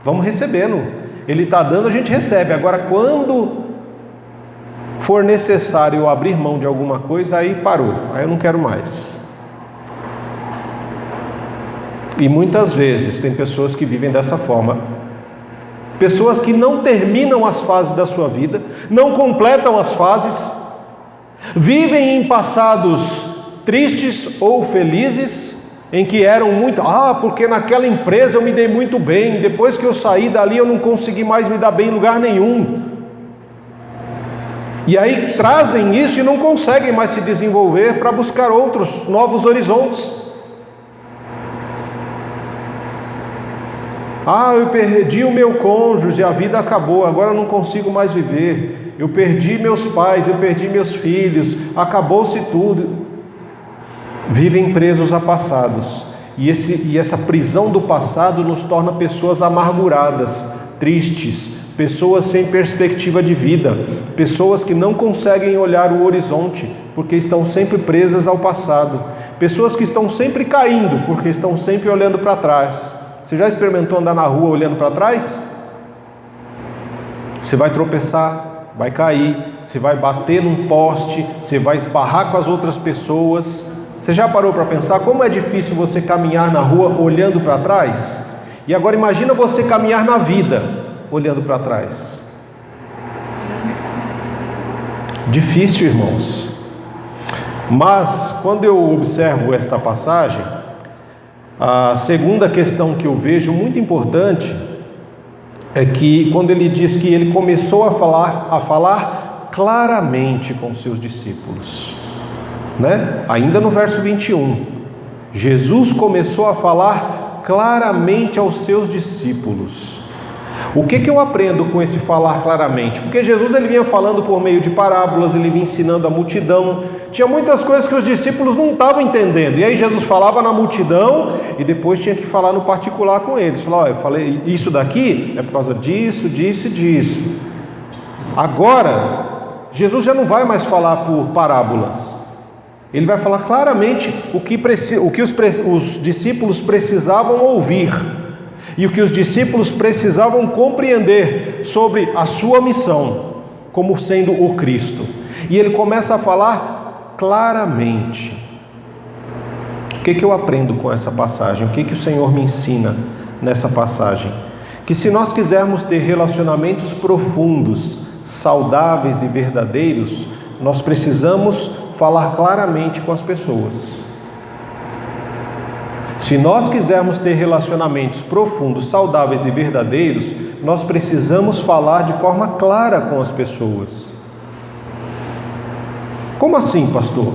vamos recebendo. Ele está dando, a gente recebe. Agora, quando for necessário eu abrir mão de alguma coisa, aí parou, aí eu não quero mais. E muitas vezes tem pessoas que vivem dessa forma, pessoas que não terminam as fases da sua vida, não completam as fases, vivem em passados tristes ou felizes, em que eram muito, porque naquela empresa eu me dei muito bem, depois que eu saí dali eu não consegui mais me dar bem em lugar nenhum. E aí trazem isso e não conseguem mais se desenvolver para buscar outros novos horizontes. Eu perdi o meu cônjuge, a vida acabou, agora eu não consigo mais viver. Eu perdi meus pais, eu perdi meus filhos, acabou-se tudo. Vivem presos a passados. E essa prisão do passado nos torna pessoas amarguradas, tristes, pessoas sem perspectiva de vida, pessoas que não conseguem olhar o horizonte, porque estão sempre presas ao passado, pessoas que estão sempre caindo, porque estão sempre olhando para trás. Você já experimentou andar na rua olhando para trás? Você vai tropeçar, vai cair, você vai bater num poste, você vai esbarrar com as outras pessoas. Você já parou para pensar como é difícil você caminhar na rua olhando para trás? E agora imagina você caminhar na vida olhando para trás. Difícil, irmãos. Mas quando eu observo esta passagem, a segunda questão que eu vejo muito importante é que quando ele diz que ele começou a falar claramente com seus discípulos, ainda no verso 21, Jesus começou a falar claramente aos seus discípulos. O que eu aprendo com esse falar claramente? Porque Jesus ele vinha falando por meio de parábolas, ele vinha ensinando a multidão. Tinha muitas coisas que os discípulos não estavam entendendo. E aí Jesus falava na multidão e depois tinha que falar no particular com eles. Falar, eu falei isso daqui é por causa disso, disso e disso. Agora, Jesus já não vai mais falar por parábolas. Ele vai falar claramente o que os discípulos precisavam ouvir. E o que os discípulos precisavam compreender sobre a sua missão, como sendo o Cristo. E ele começa a falar claramente. O que eu aprendo com essa passagem? O que o Senhor me ensina nessa passagem? Que se nós quisermos ter relacionamentos profundos, saudáveis e verdadeiros, nós precisamos falar claramente com as pessoas. Se nós quisermos ter relacionamentos profundos, saudáveis e verdadeiros, nós precisamos falar de forma clara com as pessoas. Como assim, pastor?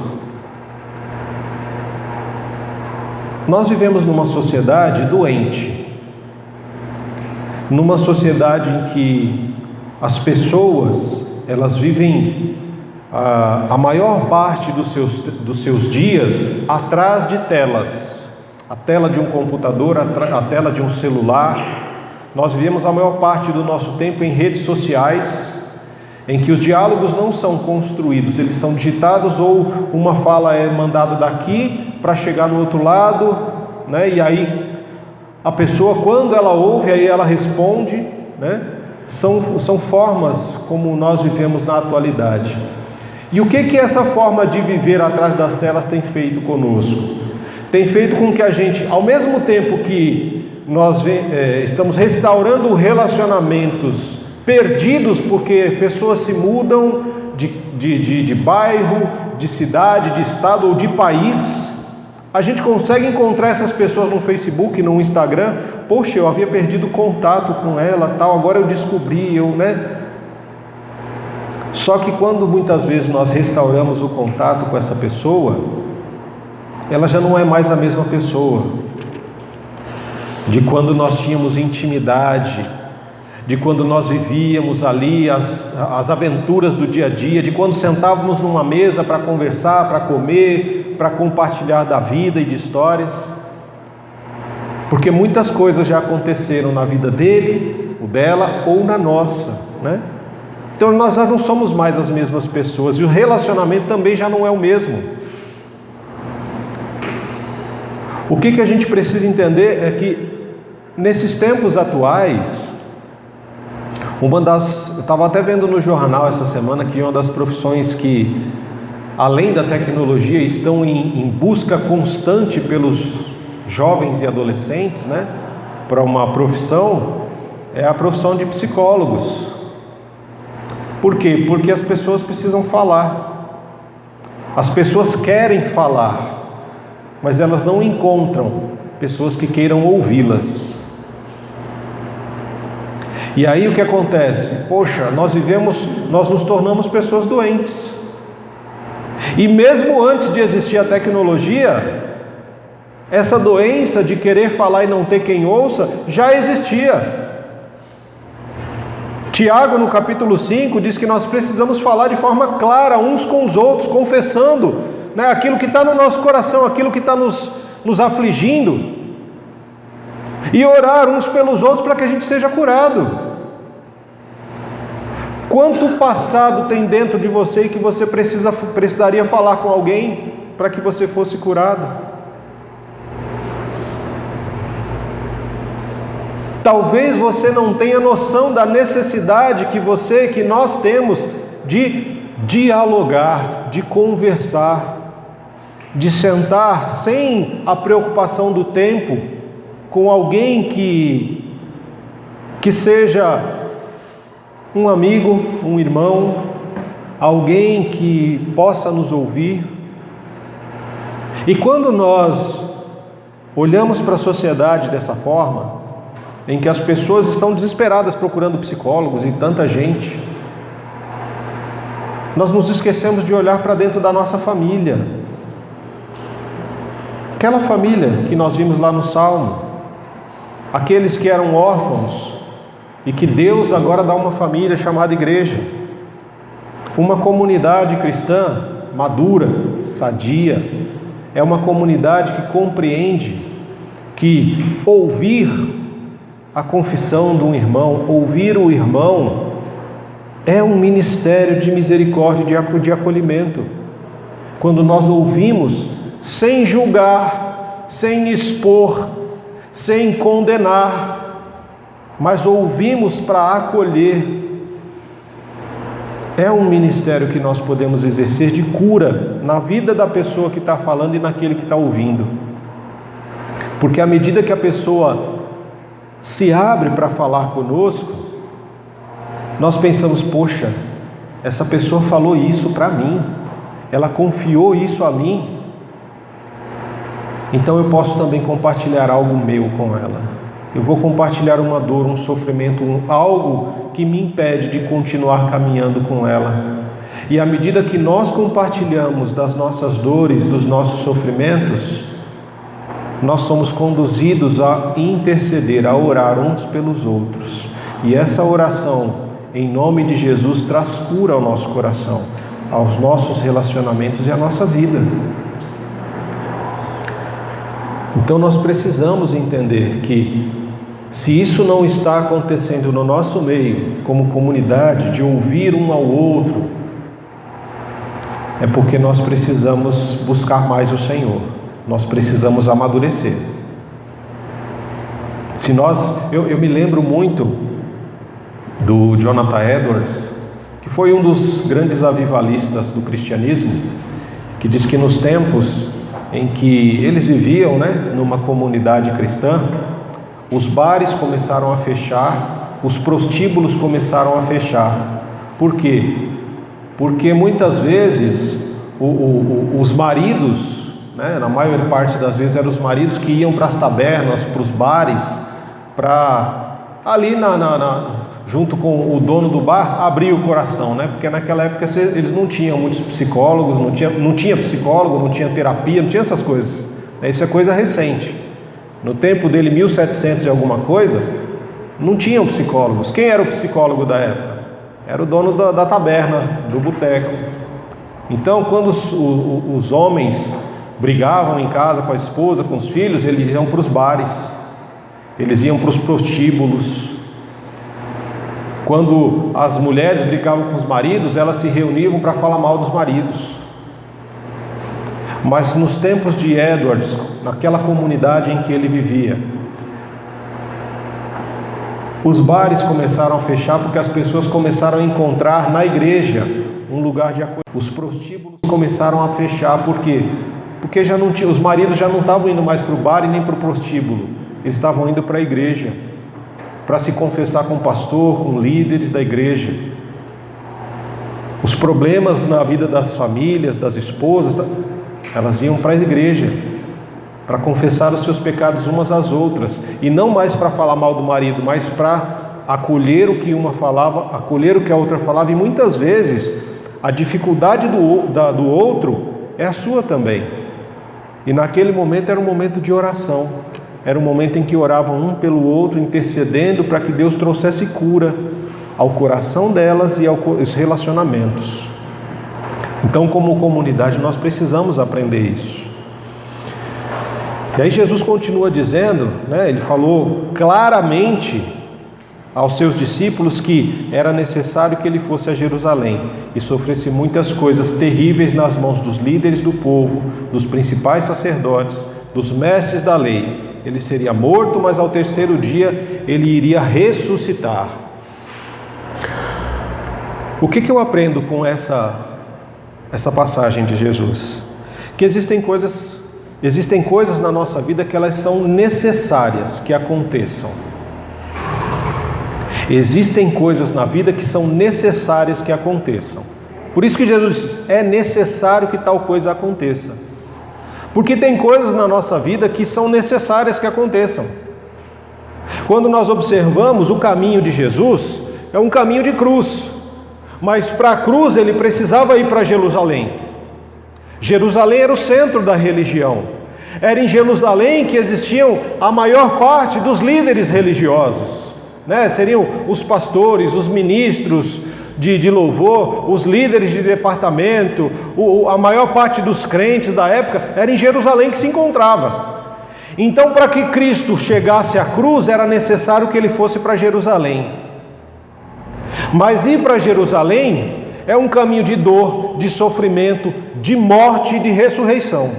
Nós vivemos numa sociedade doente, numa sociedade em que as pessoas, elas vivem a maior parte dos seus dias atrás de telas. A tela de um computador, a tela de um celular. Nós vivemos a maior parte do nosso tempo em redes sociais, em que os diálogos não são construídos, eles são digitados, ou uma fala é mandada daqui para chegar no outro lado, né? E aí a pessoa, quando ela ouve, aí ela responde, né? São formas como nós vivemos na atualidade. E o que essa forma de viver atrás das telas tem feito conosco? Tem feito com que a gente, ao mesmo tempo que nós estamos restaurando relacionamentos perdidos, porque pessoas se mudam de bairro, de cidade, de estado ou de país, a gente consegue encontrar essas pessoas no Facebook, no Instagram. Poxa, eu havia perdido contato com ela, tal, agora eu descobri, né? Só que quando muitas vezes nós restauramos o contato com essa pessoa, ela já não é mais a mesma pessoa de quando nós tínhamos intimidade, de quando nós vivíamos ali as aventuras do dia a dia, de quando sentávamos numa mesa para conversar, para comer, para compartilhar da vida e de histórias. Porque muitas coisas já aconteceram na vida dele, ou dela, ou na nossa, né? Então nós já não somos mais as mesmas pessoas, e o relacionamento também já não é o mesmo. O que a gente precisa entender é que nesses tempos atuais, eu estava até vendo no jornal essa semana que uma das profissões que, além da tecnologia, estão em busca constante pelos jovens e adolescentes, né, para uma profissão, é a profissão de psicólogos. Por quê? Porque as pessoas precisam falar. As pessoas querem falar, mas elas não encontram pessoas que queiram ouvi-las. E aí o que acontece? Poxa, nós nos tornamos pessoas doentes. E mesmo antes de existir a tecnologia, essa doença de querer falar e não ter quem ouça já existia. Tiago, no capítulo 5, diz que nós precisamos falar de forma clara uns com os outros, confessando, né, aquilo que está no nosso coração, aquilo que está nos afligindo, e orar uns pelos outros para que a gente seja curado. Quanto passado tem dentro de você que você precisaria falar com alguém para que você fosse curado? Talvez você não tenha noção da necessidade que nós temos de dialogar, de conversar, de sentar sem a preocupação do tempo com alguém que seja um amigo, um irmão, alguém que possa nos ouvir. E quando nós olhamos para a sociedade dessa forma, em que as pessoas estão desesperadas procurando psicólogos e tanta gente, nós nos esquecemos de olhar para dentro da nossa família. Aquela família que nós vimos lá no Salmo, aqueles que eram órfãos e que Deus agora dá uma família chamada igreja, uma comunidade cristã madura, sadia, é uma comunidade que compreende que ouvir a confissão de um irmão, ouvir o irmão, é um ministério de misericórdia, de acolhimento. Quando nós ouvimos sem julgar, sem expor, sem condenar, mas ouvimos para acolher, é um ministério que nós podemos exercer de cura na vida da pessoa que está falando e naquele que está ouvindo. Porque à medida que a pessoa se abre para falar conosco, nós pensamos, poxa, essa pessoa falou isso para mim, ela confiou isso a mim, então eu posso também compartilhar algo meu com ela. Eu vou compartilhar uma dor, um sofrimento, algo que me impede de continuar caminhando com ela. E à medida que nós compartilhamos das nossas dores, dos nossos sofrimentos, nós somos conduzidos a interceder, a orar uns pelos outros. E essa oração, em nome de Jesus, traz cura ao nosso coração, aos nossos relacionamentos e à nossa vida. Então nós precisamos entender que Se isso não está acontecendo no nosso meio, como comunidade, de ouvir um ao outro, é porque nós precisamos buscar mais o Senhor, nós precisamos amadurecer. Eu me lembro muito do Jonathan Edwards, que foi um dos grandes avivalistas do cristianismo, que diz que nos tempos em que eles viviam, numa comunidade cristã, os bares começaram a fechar, os prostíbulos começaram a fechar. Por quê? Porque muitas vezes os maridos, na maior parte das vezes eram os maridos que iam para as tabernas, para os bares, para ali junto com o dono do bar abrir o coração, porque naquela época eles não tinham muitos psicólogos, não tinha psicólogo, não tinha terapia, não tinha essas coisas. Isso é coisa recente. No tempo dele, 1700 e alguma coisa, não tinham psicólogos. Quem era o psicólogo da época? Era o dono da taberna, do boteco. Então, quando os homens brigavam em casa com a esposa, com os filhos, eles iam para os bares, eles iam para os prostíbulos. Quando as mulheres brigavam com os maridos, elas se reuniam para falar mal dos maridos. Mas nos tempos de Edwards, naquela comunidade em que ele vivia, os bares começaram a fechar porque as pessoas começaram a encontrar na igreja um lugar de acolhimento. Os prostíbulos começaram a fechar, por quê? Porque já não tinha, os maridos já não estavam indo mais para o bar e nem para o prostíbulo, eles estavam indo para a igreja, para se confessar com o pastor, com líderes da igreja. Os problemas na vida das famílias, das esposas, elas iam para a igreja, para confessar os seus pecados umas às outras, e não mais para falar mal do marido, mas para acolher o que uma falava, acolher o que a outra falava, e muitas vezes a dificuldade do outro é a sua também. E naquele momento era um momento de oração, era um momento em que oravam um pelo outro, intercedendo para que Deus trouxesse cura ao coração delas e aos relacionamentos. Então, como comunidade, nós precisamos aprender isso. E aí Jesus continua dizendo, ele falou claramente aos seus discípulos que era necessário que ele fosse a Jerusalém e sofresse muitas coisas terríveis nas mãos dos líderes do povo, dos principais sacerdotes, dos mestres da lei. Ele seria morto, mas ao terceiro dia ele iria ressuscitar. O que eu aprendo com essa passagem de Jesus? Que existem coisas na nossa vida que elas são necessárias que aconteçam. Existem coisas na vida que são necessárias que aconteçam. Por isso que Jesus diz, é necessário que tal coisa aconteça. Porque tem coisas na nossa vida que são necessárias que aconteçam. Quando nós observamos o caminho de Jesus, é um caminho de cruz. Mas para a cruz ele precisava ir para Jerusalém. Jerusalém era o centro da religião. Era em Jerusalém que existiam a maior parte dos líderes religiosos. Seriam os pastores, os ministros de louvor, os líderes de departamento, a maior parte dos crentes da época era em Jerusalém que se encontrava. Então, para que Cristo chegasse à cruz, era necessário que ele fosse para Jerusalém. Mas ir para Jerusalém é um caminho de dor, de sofrimento, de morte e de ressurreição.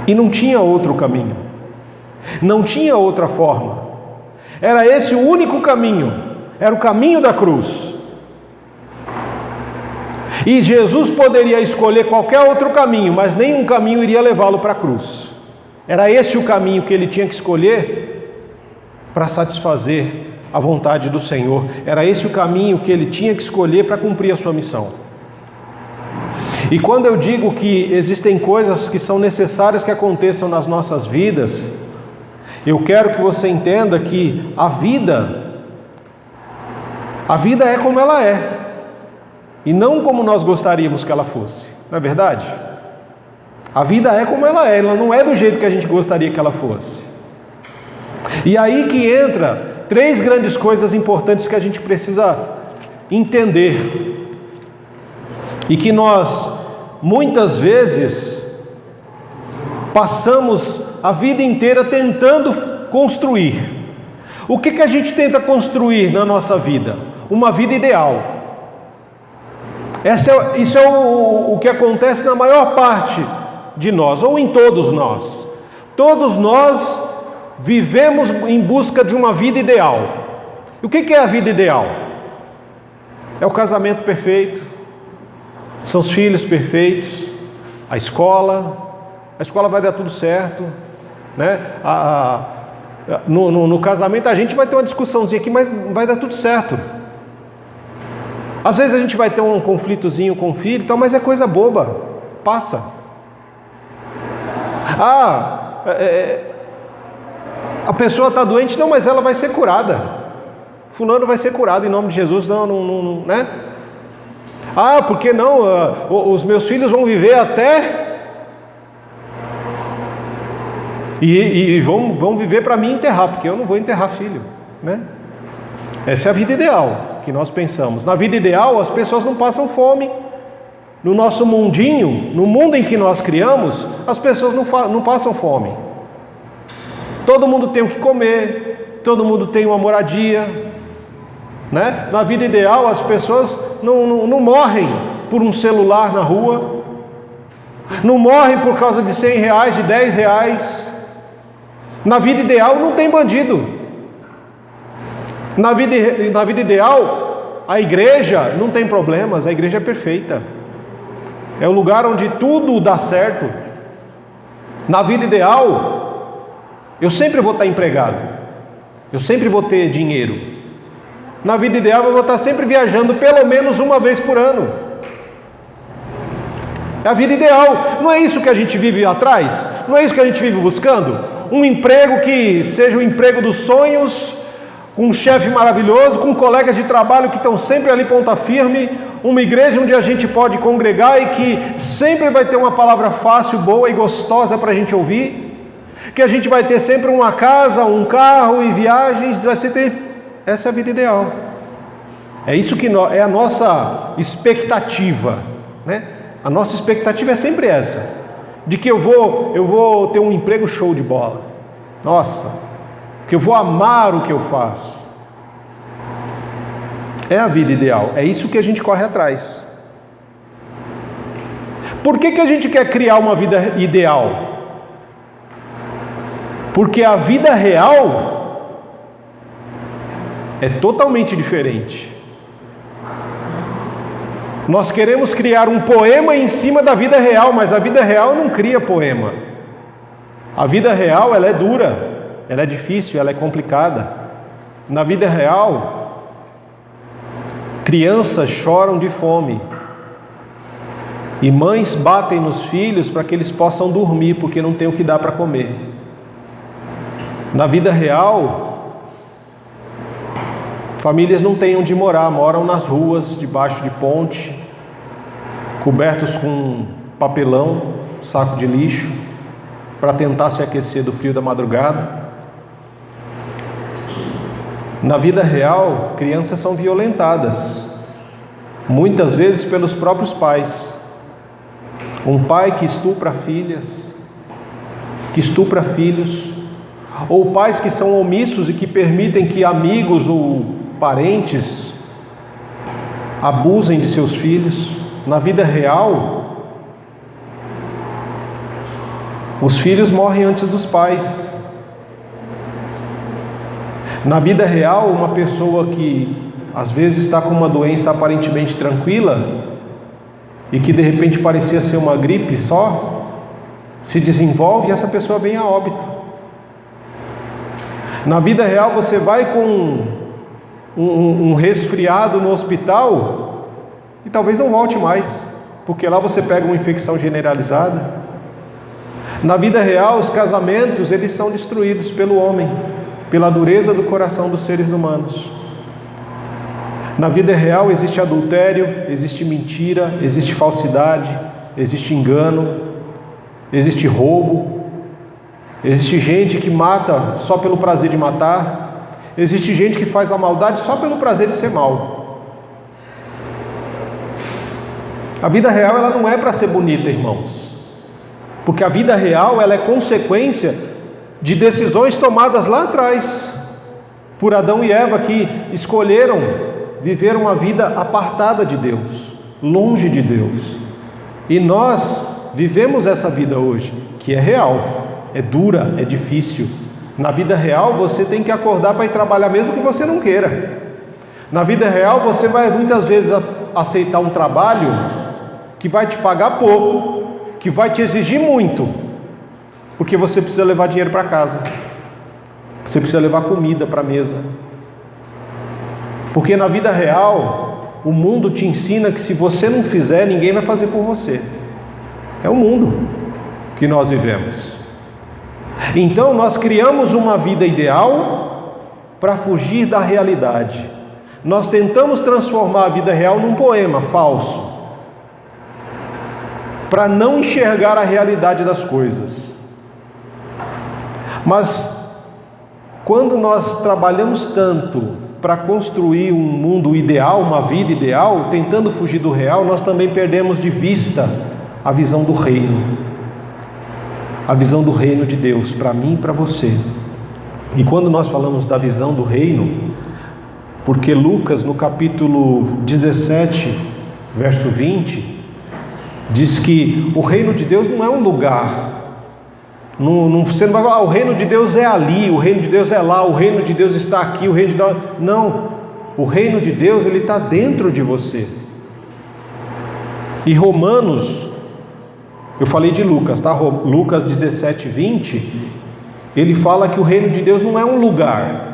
E não tinha outro caminho, não tinha outra forma. Era esse o único caminho, era o caminho da cruz. E Jesus poderia escolher qualquer outro caminho, mas nenhum caminho iria levá-lo para a cruz. Era esse o caminho que ele tinha que escolher para satisfazer a vontade do Senhor. Era esse o caminho que ele tinha que escolher para cumprir a sua missão. E quando eu digo que existem coisas que são necessárias que aconteçam nas nossas vidas, eu quero que você entenda que a vida é como ela é, e não como nós gostaríamos que ela fosse, não é verdade? A vida é como ela não é do jeito que a gente gostaria que ela fosse. E aí que entra 3 grandes coisas importantes que a gente precisa entender, e que nós, muitas vezes, passamos a vida inteira tentando construir. O que a gente tenta construir na nossa vida? Uma vida ideal. Isso é o que acontece na maior parte de nós, ou em todos nós. Todos nós vivemos em busca de uma vida ideal. E o que é a vida ideal? É o casamento perfeito, são os filhos perfeitos, a escola vai dar tudo certo, né? No casamento a gente vai ter uma discussãozinha aqui, mas vai dar tudo certo. Às vezes a gente vai ter um conflitozinho com o filho, então, mas é coisa boba, passa. A pessoa está doente, não, mas ela vai ser curada. Fulano vai ser curado em nome de Jesus, não, né? Porque não? Os meus filhos vão viver até... E vão viver para mim enterrar, porque eu não vou enterrar filho, né? Essa é a vida ideal que nós pensamos. Na vida ideal, as pessoas não passam fome. No nosso mundinho, no mundo em que nós criamos, as pessoas não passam fome. Todo mundo tem o que comer, todo mundo tem uma moradia, né? Na vida ideal, as pessoas não morrem por um celular na rua, não morrem por causa de R$100, de R$10. Na vida ideal não tem bandido. Na vida ideal, a igreja não tem problemas, a igreja é perfeita. É o lugar onde tudo dá certo. Na vida ideal, eu sempre vou estar empregado, eu sempre vou ter dinheiro. Na vida ideal, eu vou estar sempre viajando pelo menos uma vez por ano. É a vida ideal. Não é isso que a gente vive atrás? Não é isso que a gente vive buscando? Um emprego que seja o emprego dos sonhos, com um chefe maravilhoso, com colegas de trabalho que estão sempre ali ponta firme, uma igreja onde a gente pode congregar e que sempre vai ter uma palavra fácil, boa e gostosa para a gente ouvir, que a gente vai ter sempre uma casa, um carro e viagens, essa é a vida ideal. É isso que é a nossa expectativa, né? A nossa expectativa é sempre essa, de que eu vou ter um emprego show de bola, nossa, que eu vou amar o que eu faço. É a vida ideal, é isso que a gente corre atrás. Por que a gente quer criar uma vida ideal? Porque a vida real é totalmente diferente. Nós queremos criar um poema em cima da vida real, mas a vida real não cria poema. A vida real, ela é dura, ela é difícil, ela é complicada. Na vida real, crianças choram de fome e mães batem nos filhos para que eles possam dormir, porque não tem o que dar para comer. Na vida real, famílias não têm onde morar, moram nas ruas, debaixo de ponte, cobertos com papelão, saco de lixo, para tentar se aquecer do frio da madrugada. Na vida real, crianças são violentadas, muitas vezes pelos próprios pais. Um pai que estupra filhas, que estupra filhos, ou pais que são omissos e que permitem que amigos ou parentes abusem de seus filhos. Na vida real, os filhos morrem antes dos pais. Na vida real, uma pessoa que às vezes está com uma doença aparentemente tranquila e que de repente parecia ser uma gripe só, se desenvolve e essa pessoa vem a óbito. Na vida real, você vai com um resfriado no hospital e talvez não volte mais, porque lá você pega uma infecção generalizada. Na vida real, os casamentos, eles são destruídos pelo homem, pela dureza do coração dos seres humanos. Na vida real existe adultério, existe mentira, existe falsidade, existe engano, existe roubo, existe gente que mata só pelo prazer de matar, existe gente que faz a maldade só pelo prazer de ser mal. A vida real, ela não é para ser bonita, irmãos. Porque a vida real, ela é consequência de decisões tomadas lá atrás, por Adão e Eva, que escolheram viver uma vida apartada de Deus, longe de Deus. E nós vivemos essa vida hoje, que é real, é dura, é difícil. Na vida real, você tem que acordar para ir trabalhar mesmo que você não queira. Na vida real, você vai muitas vezes aceitar um trabalho que vai te pagar pouco, que vai te exigir muito, porque você precisa levar dinheiro para casa, você precisa levar comida para a mesa. Porque na vida real, o mundo te ensina que se você não fizer, ninguém vai fazer por você. É o mundo que nós vivemos. Então nós criamos uma vida ideal para fugir da realidade. Nós tentamos transformar a vida real num poema falso, para não enxergar a realidade das coisas. Mas quando nós trabalhamos tanto para construir um mundo ideal, uma vida ideal, tentando fugir do real, nós também perdemos de vista a visão do reino. A visão do reino de Deus, para mim e para você. E quando nós falamos da visão do reino, porque Lucas, no capítulo 17, verso 20, diz que o reino de Deus não é um lugar. Você não vai falar, o reino de Deus é ali, o reino de Deus é lá, o reino de Deus está aqui, o reino de Deus... Não, o reino de Deus, ele está dentro de você. E Romanos, eu falei de Lucas, tá? Lucas 17, 20, ele fala que o reino de Deus não é um lugar.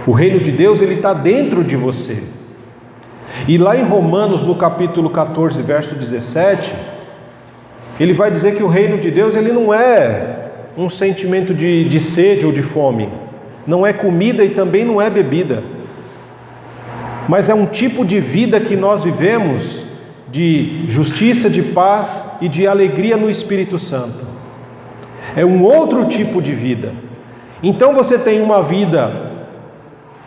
O reino de Deus, ele está dentro de você. E lá em Romanos, no capítulo 14, verso 17, ele vai dizer que o reino de Deus, ele não é um sentimento de sede ou de fome, não é comida e também não é bebida, mas é um tipo de vida que nós vivemos de justiça, de paz e de alegria no Espírito Santo. É um outro tipo de vida. Então você tem uma vida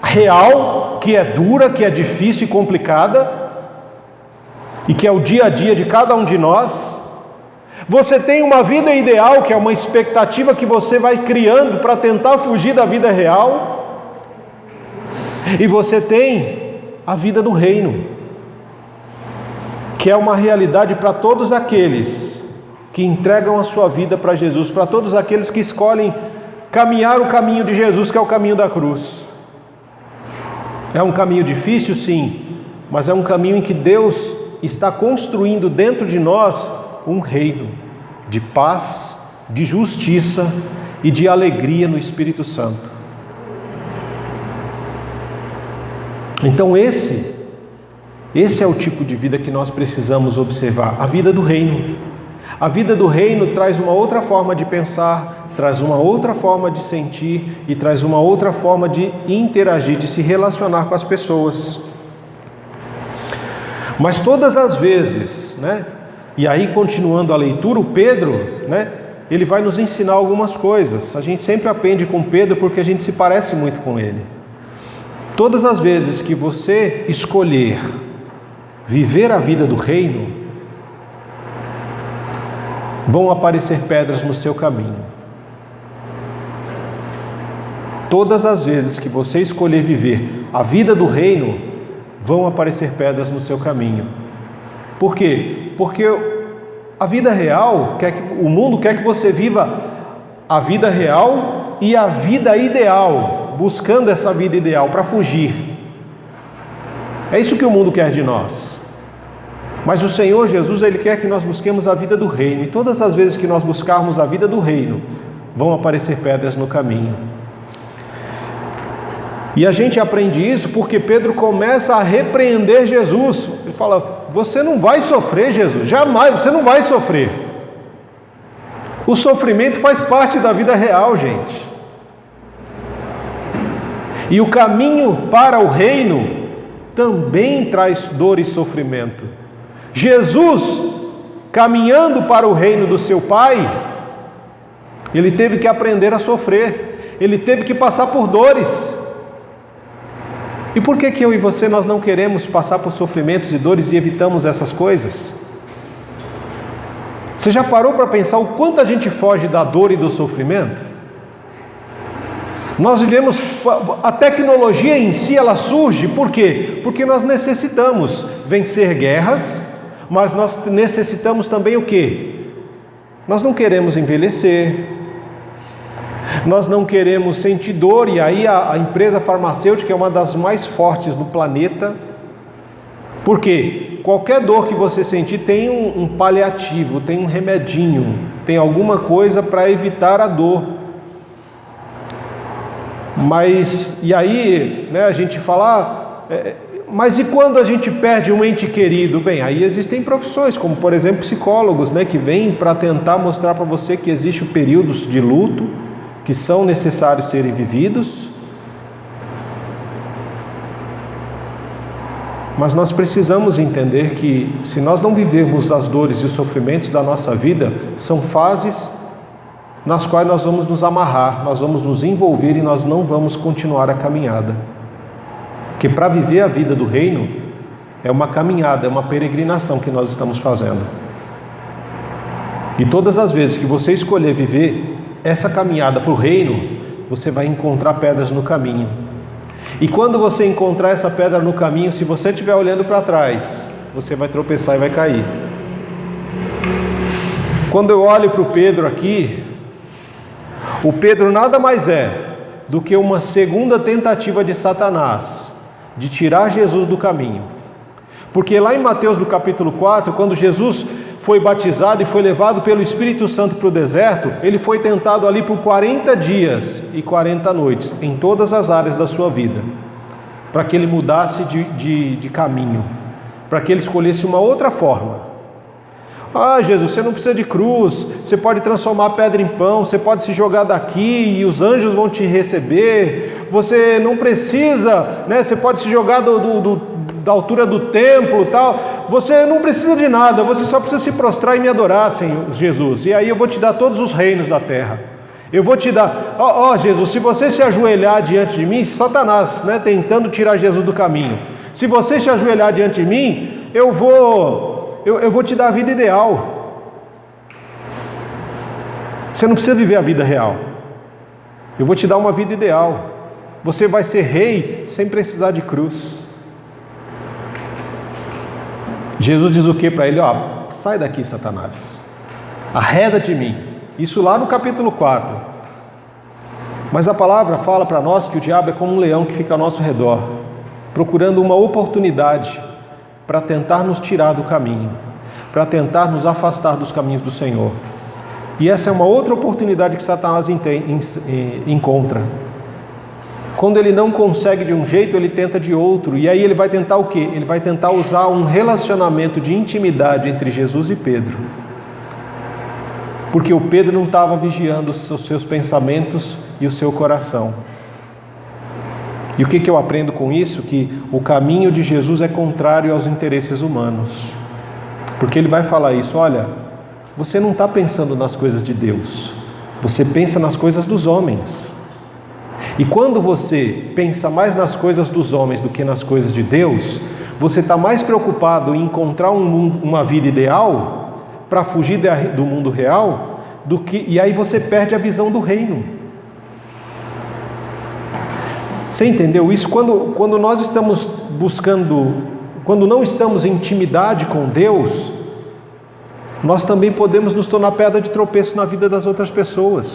real, que é dura, que é difícil e complicada, e que é o dia a dia de cada um de nós. Você tem uma vida ideal, que é uma expectativa que você vai criando para tentar fugir da vida real. E você tem a vida do reino, que é uma realidade para todos aqueles que entregam a sua vida para Jesus, para todos aqueles que escolhem caminhar o caminho de Jesus, que é o caminho da cruz. É um caminho difícil, sim, mas é um caminho em que Deus está construindo dentro de nós um reino de paz, de justiça e de alegria no Espírito Santo. Então esse é o tipo de vida que nós precisamos observar, a vida do reino. A vida do reino traz uma outra forma de pensar, traz uma outra forma de sentir e traz uma outra forma de interagir, de se relacionar com as pessoas. Mas todas as vezes, e aí continuando a leitura, o Pedro, ele vai nos ensinar algumas coisas. A gente sempre aprende com Pedro porque a gente se parece muito com ele. Todas as vezes que você escolher viver a vida do reino, vão aparecer pedras no seu caminho. Todas as vezes que você escolher viver a vida do reino, vão aparecer pedras no seu caminho. Por quê? Porque a vida real, o mundo quer que você viva a vida real e a vida ideal, buscando essa vida ideal para fugir. É isso que o mundo quer de nós. Mas o Senhor Jesus, Ele quer que nós busquemos a vida do reino. E todas as vezes que nós buscarmos a vida do reino, vão aparecer pedras no caminho. E a gente aprende isso porque Pedro começa a repreender Jesus. Ele fala, você não vai sofrer, Jesus, jamais, você não vai sofrer. O sofrimento faz parte da vida real, gente. E o caminho para o reino também traz dor e sofrimento. Jesus, caminhando para o reino do seu Pai, ele teve que aprender a sofrer, ele teve que passar por dores. E por que eu e você nós não queremos passar por sofrimentos e dores e evitamos essas coisas? Você já parou para pensar o quanto a gente foge da dor e do sofrimento? Nós vivemos, a tecnologia em si ela surge, por quê? Porque nós necessitamos vencer guerras, mas nós necessitamos também o quê? Nós não queremos envelhecer, nós não queremos sentir dor, e aí a empresa farmacêutica é uma das mais fortes no planeta. Por quê? Qualquer dor que você sentir tem um paliativo, tem um remedinho, tem alguma coisa para evitar a dor. Mas, e aí, né, a gente fala, mas e quando a gente perde um ente querido? Bem, aí existem profissões, como por exemplo psicólogos, né, que vêm para tentar mostrar para você que existem períodos de luto, que são necessários serem vividos. Mas nós precisamos entender que, se nós não vivermos as dores e os sofrimentos da nossa vida, são fases nas quais nós vamos nos amarrar, nós vamos nos envolver e nós não vamos continuar a caminhada. Porque para viver a vida do reino, é uma caminhada, é uma peregrinação que nós estamos fazendo. E todas as vezes que você escolher viver essa caminhada para o reino, você vai encontrar pedras no caminho. E quando você encontrar essa pedra no caminho, se você estiver olhando para trás, você vai tropeçar e vai cair. Quando eu olho para o Pedro aqui, o Pedro nada mais é do que uma segunda tentativa de Satanás de tirar Jesus do caminho. Porque lá em Mateus no capítulo 4, quando Jesus foi batizado e foi levado pelo Espírito Santo para o deserto, ele foi tentado ali por 40 dias e 40 noites, em todas as áreas da sua vida, para que ele mudasse de caminho, para que ele escolhesse uma outra forma. Ah, Jesus, você não precisa de cruz, você pode transformar a pedra em pão, você pode se jogar daqui e os anjos vão te receber, você não precisa, né? Você pode se jogar da altura do templo, tal. Você não precisa de nada, você só precisa se prostrar e me adorar, Senhor Jesus. E aí eu vou te dar todos os reinos da terra. Eu vou te dar, Jesus, se você se ajoelhar diante de mim, Satanás, né, tentando tirar Jesus do caminho. Se você se ajoelhar diante de mim, eu vou te dar a vida ideal. Você não precisa viver a vida real. Eu vou te dar uma vida ideal. Você vai ser rei sem precisar de cruz. Jesus diz o que para ele? Sai daqui, Satanás, arreda de mim. Isso lá no capítulo 4. Mas a palavra fala para nós que o diabo é como um leão que fica ao nosso redor, procurando uma oportunidade para tentar nos tirar do caminho, para tentar nos afastar dos caminhos do Senhor. E essa é uma outra oportunidade que Satanás encontra. Quando ele não consegue de um jeito, ele tenta de outro. E aí ele vai tentar o quê? Ele vai tentar usar um relacionamento de intimidade entre Jesus e Pedro. Porque o Pedro não estava vigiando os seus pensamentos e o seu coração. E o que eu aprendo com isso? Que o caminho de Jesus é contrário aos interesses humanos. Porque ele vai falar isso, olha, você não está pensando nas coisas de Deus, você pensa nas coisas dos homens. E quando você pensa mais nas coisas dos homens do que nas coisas de Deus, você está mais preocupado em encontrar uma vida ideal para fugir do mundo real, e aí você perde a visão do reino. Você entendeu isso? Quando nós estamos quando não estamos em intimidade com Deus, nós também podemos nos tornar pedra de tropeço na vida das outras pessoas.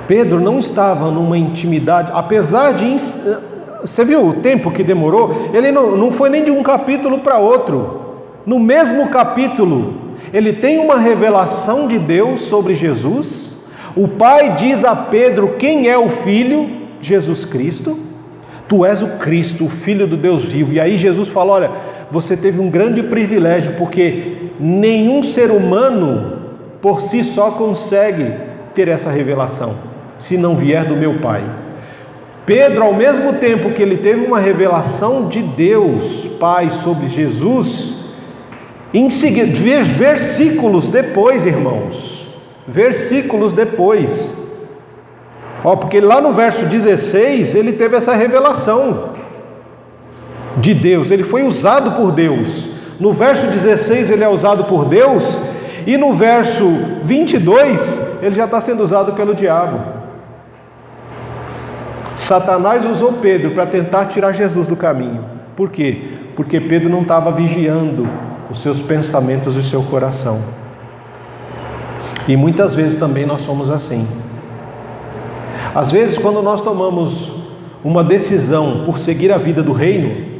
Pedro não estava numa intimidade, apesar de... Você viu o tempo que demorou? Ele não foi nem de um capítulo para outro. No mesmo capítulo, ele tem uma revelação de Deus sobre Jesus. O Pai diz a Pedro quem é o Filho, Jesus Cristo. Tu és o Cristo, o Filho do Deus vivo. E aí Jesus fala, olha, você teve um grande privilégio, porque nenhum ser humano por si só consegue ter essa revelação, se não vier do meu Pai. Pedro, ao mesmo tempo que ele teve uma revelação de Deus Pai sobre Jesus, em seguida, versículos depois, irmãos, porque lá no verso 16 ele teve essa revelação de Deus, ele foi usado por Deus, No verso 16 ele é usado por Deus, e no verso 22 ele já está sendo usado pelo diabo. Satanás usou Pedro para tentar tirar Jesus do caminho. Por quê? Porque Pedro não estava vigiando os seus pensamentos e o seu coração. E muitas vezes também nós somos assim. Às vezes, quando nós tomamos uma decisão por seguir a vida do reino,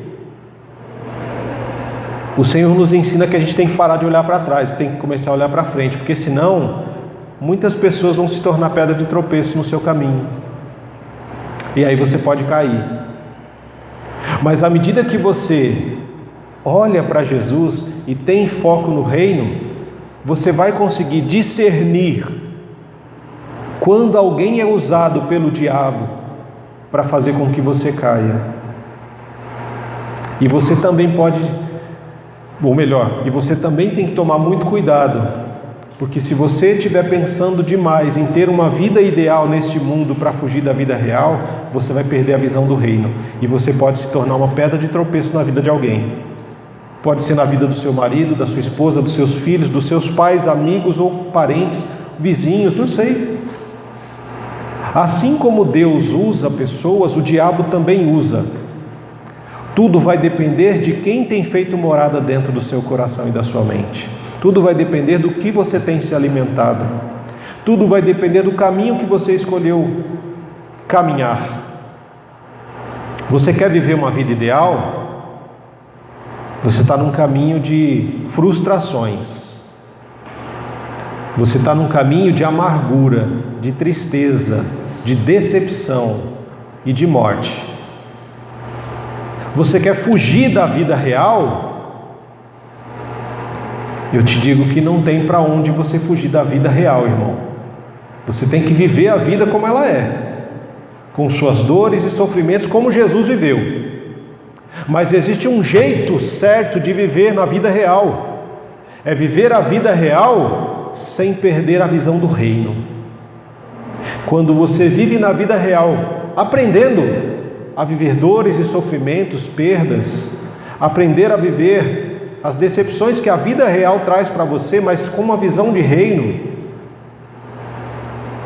o Senhor nos ensina que a gente tem que parar de olhar para trás, tem que começar a olhar para frente, porque senão muitas pessoas vão se tornar pedra de tropeço no seu caminho. E aí você pode cair. Mas à medida que você olha para Jesus e tem foco no reino, você vai conseguir discernir quando alguém é usado pelo diabo para fazer com que você caia. E você também pode, ou melhor, e você também tem que tomar muito cuidado, porque se você estiver pensando demais em ter uma vida ideal neste mundo para fugir da vida real, você vai perder a visão do reino, e você pode se tornar uma pedra de tropeço na vida de alguém. Pode ser na vida do seu marido, da sua esposa, dos seus filhos, dos seus pais, amigos ou parentes, vizinhos, não sei. Assim como Deus usa pessoas, o diabo também usa. Tudo vai depender de quem tem feito morada dentro do seu coração e da sua mente. Tudo vai depender do que você tem se alimentado. Tudo vai depender do caminho que você escolheu caminhar. Você quer viver uma vida ideal? Você está num caminho de frustrações. Você está num caminho de amargura, de tristeza, de decepção e de morte. Você quer fugir da vida real? Eu te digo que não tem para onde você fugir da vida real, irmão. Você tem que viver a vida como ela é, com suas dores e sofrimentos, como Jesus viveu. Mas existe um jeito certo de viver na vida real. É viver a vida real sem perder a visão do reino. Quando você vive na vida real, aprendendo a viver dores e sofrimentos, perdas, aprender a viver as decepções que a vida real traz para você, mas com uma visão de reino,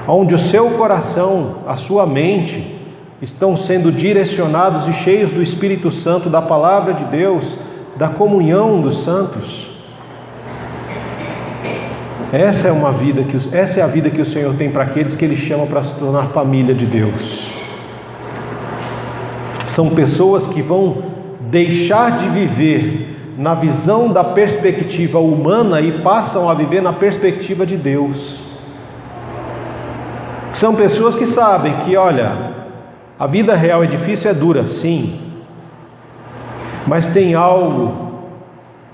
onde o seu coração, a sua mente estão sendo direcionados e cheios do Espírito Santo, da palavra de Deus, da comunhão dos santos. Essa é a vida que o Senhor tem para aqueles que Ele chama para se tornar família de Deus. São pessoas que vão deixar de viver na visão da perspectiva humana e passam a viver na perspectiva de Deus. São pessoas que sabem que, olha, a vida real é difícil, é dura, sim, mas tem algo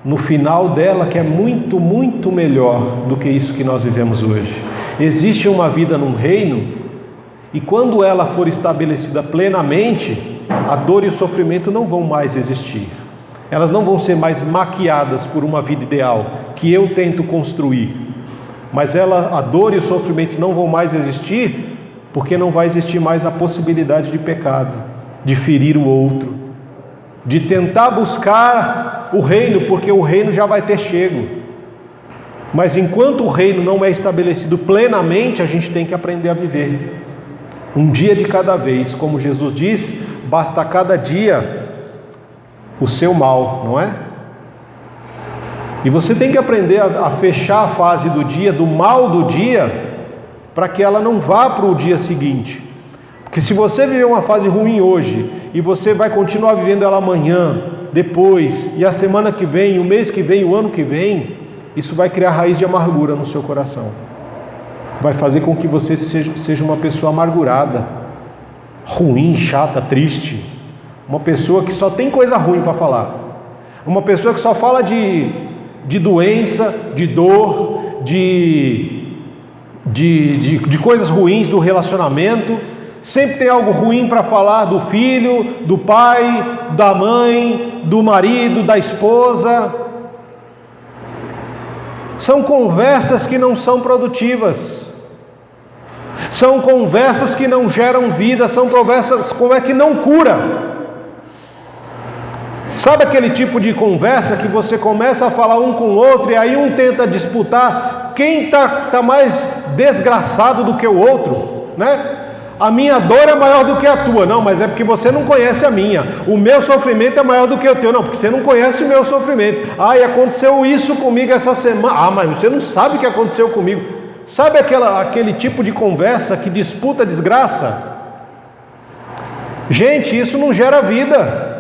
no final dela que é muito, muito melhor do que isso que nós vivemos hoje. Existe uma vida num reino, e quando ela for estabelecida plenamente, a dor e o sofrimento não vão mais existir. Elas não vão ser mais maquiadas por uma vida ideal que eu tento construir. Mas a dor e o sofrimento não vão mais existir, porque não vai existir mais a possibilidade de pecado, de ferir o outro, de tentar buscar o reino, porque o reino já vai ter chego. Mas enquanto o reino não é estabelecido plenamente, a gente tem que aprender a viver. Um dia de cada vez, como Jesus diz, basta cada dia o seu mal, não é? E você tem que aprender a fechar a fase do dia, do mal do dia, para que ela não vá para o dia seguinte. Porque se você viver uma fase ruim hoje, e você vai continuar vivendo ela amanhã, depois, e a semana que vem, o mês que vem, o ano que vem, isso vai criar raiz de amargura no seu coração. Vai fazer com que você seja uma pessoa amargurada, ruim, chata, triste. Uma pessoa que só tem coisa ruim para falar. Uma pessoa que só fala de doença, de dor, de coisas ruins do relacionamento. Sempre tem algo ruim para falar do filho, do pai, da mãe, do marido, da esposa. São conversas que não são produtivas. São conversas que não geram vida. São conversas que não cura. Sabe aquele tipo de conversa que você começa a falar um com o outro e aí um tenta disputar quem tá mais desgraçado do que o outro, né? A minha dor é maior do que a tua. Não, mas é porque você não conhece a minha. O meu sofrimento é maior do que o teu. Não, porque você não conhece o meu sofrimento. Ah, e aconteceu isso comigo essa semana. Ah, mas você não sabe o que aconteceu comigo. Sabe aquele tipo de conversa que disputa desgraça? Gente, isso não gera vida.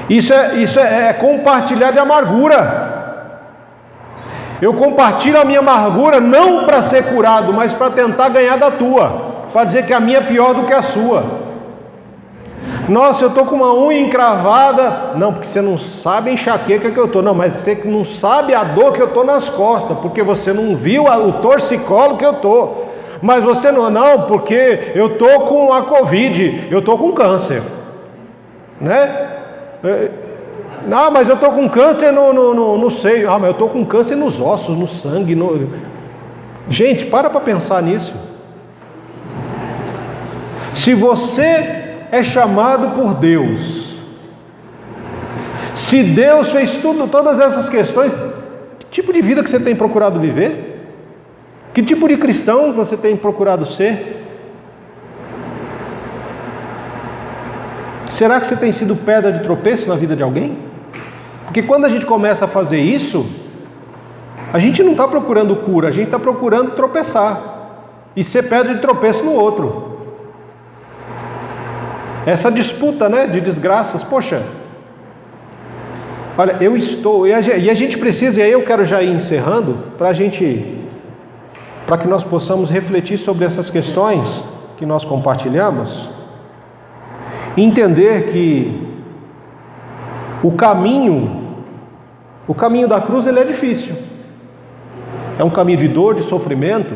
Isso é compartilhar de amargura. Eu compartilho a minha amargura não para ser curado, mas para tentar ganhar da tua, para dizer que a minha é pior do que a sua. Nossa, eu estou com uma unha encravada. Não, porque você não sabe a enxaqueca que eu estou. Não, mas você não sabe a dor que eu estou nas costas, porque você não viu o torcicolo que eu estou. Mas você não, porque eu estou com a Covid, eu estou com câncer, né? Não, mas eu estou com câncer no seio. Ah, mas eu estou com câncer nos ossos, no sangue. Gente, para pensar nisso. Se você é chamado por Deus, se Deus fez todas essas questões, que tipo de vida que você tem procurado viver? Que tipo de cristão você tem procurado ser? Será que você tem sido pedra de tropeço na vida de alguém? Porque quando a gente começa a fazer isso, a gente não está procurando cura, a gente está procurando tropeçar e ser pedra de tropeço no outro. Essa disputa, né, de desgraças, poxa, olha, eu estou, e a gente precisa, e aí eu quero já ir encerrando, para que nós possamos refletir sobre essas questões que nós compartilhamos, entender que o caminho da cruz ele é difícil, é um caminho de dor, de sofrimento,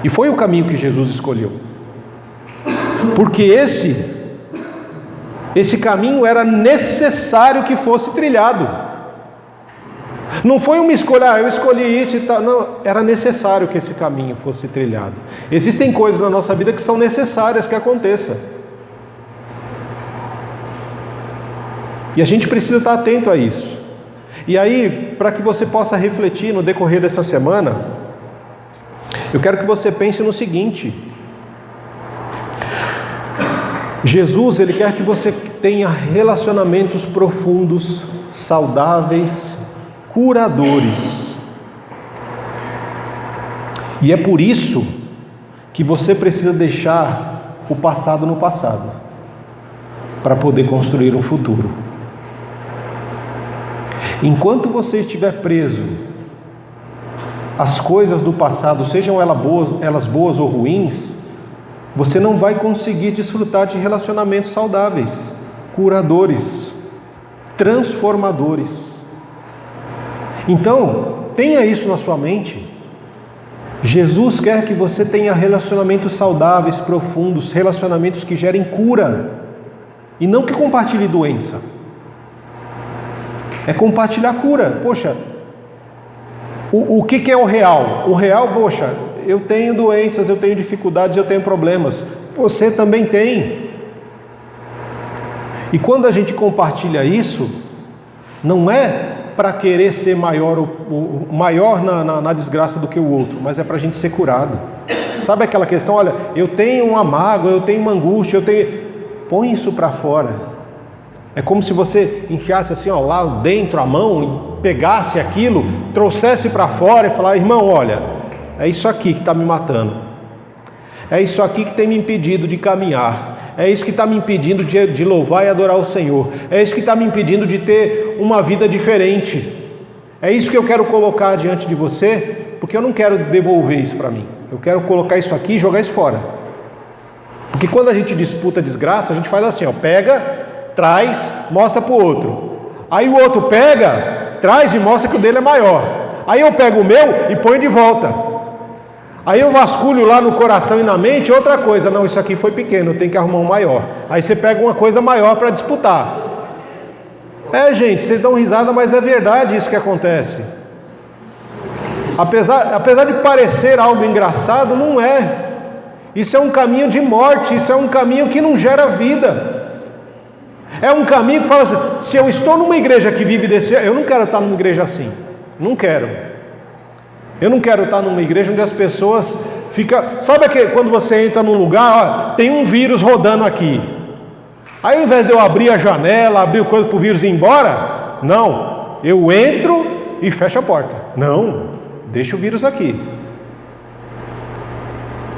e foi o caminho que Jesus escolheu, porque esse caminho era necessário que fosse trilhado. Não foi uma escolha, eu escolhi isso e tal. Não, era necessário que esse caminho fosse trilhado. Existem coisas na nossa vida que são necessárias que aconteçam. E a gente precisa estar atento a isso. E aí, para que você possa refletir no decorrer dessa semana, eu quero que você pense no seguinte: Jesus, Ele quer que você tenha relacionamentos profundos, saudáveis, curadores. E é por isso que você precisa deixar o passado no passado, para poder construir um futuro. Enquanto você estiver preso às coisas do passado, sejam elas boas ou ruins, você não vai conseguir desfrutar de relacionamentos saudáveis, curadores, transformadores. Então, tenha isso na sua mente. Jesus quer que você tenha relacionamentos saudáveis, profundos, relacionamentos que gerem cura, e não que compartilhe doença. É compartilhar cura. Poxa, o que é o real? O real, poxa, eu tenho doenças, eu tenho dificuldades, eu tenho problemas. Você também tem. E quando a gente compartilha isso, não é para querer ser maior na desgraça do que o outro, mas é para a gente ser curado. Sabe aquela questão, olha, eu tenho uma mágoa, eu tenho uma angústia, põe isso para fora. É como se você enfiasse assim, ó, lá dentro a mão, e pegasse aquilo, trouxesse para fora e falar: irmão, olha, é isso aqui que está me matando, é isso aqui que tem me impedido de caminhar, é isso que está me impedindo de louvar e adorar o Senhor, é isso que está me impedindo de ter uma vida diferente, é isso que eu quero colocar diante de você, porque eu não quero devolver isso para mim, eu quero colocar isso aqui e jogar isso fora. Porque quando a gente disputa desgraça, a gente faz assim, ó, pega, traz, mostra para o outro, aí o outro pega, traz e mostra que o dele é maior, aí eu pego o meu e ponho de volta, aí eu vasculho lá no coração e na mente outra coisa, não, isso aqui foi pequeno, eu tenho que arrumar um maior, aí você pega uma coisa maior para disputar. Gente, vocês dão risada, mas é verdade isso que acontece. Apesar de parecer algo engraçado, não é. Isso é um caminho de morte, isso é um caminho que não gera vida. É um caminho que fala assim, se eu estou numa igreja que vive desse... Eu não quero estar numa igreja assim. Não quero. Eu não quero estar numa igreja onde as pessoas ficam... Sabe quando você entra num lugar, ó, tem um vírus rodando aqui. Aí ao invés de eu abrir a janela, abrir coisa para o vírus ir embora, não. Eu entro e fecho a porta. Não, deixa o vírus aqui.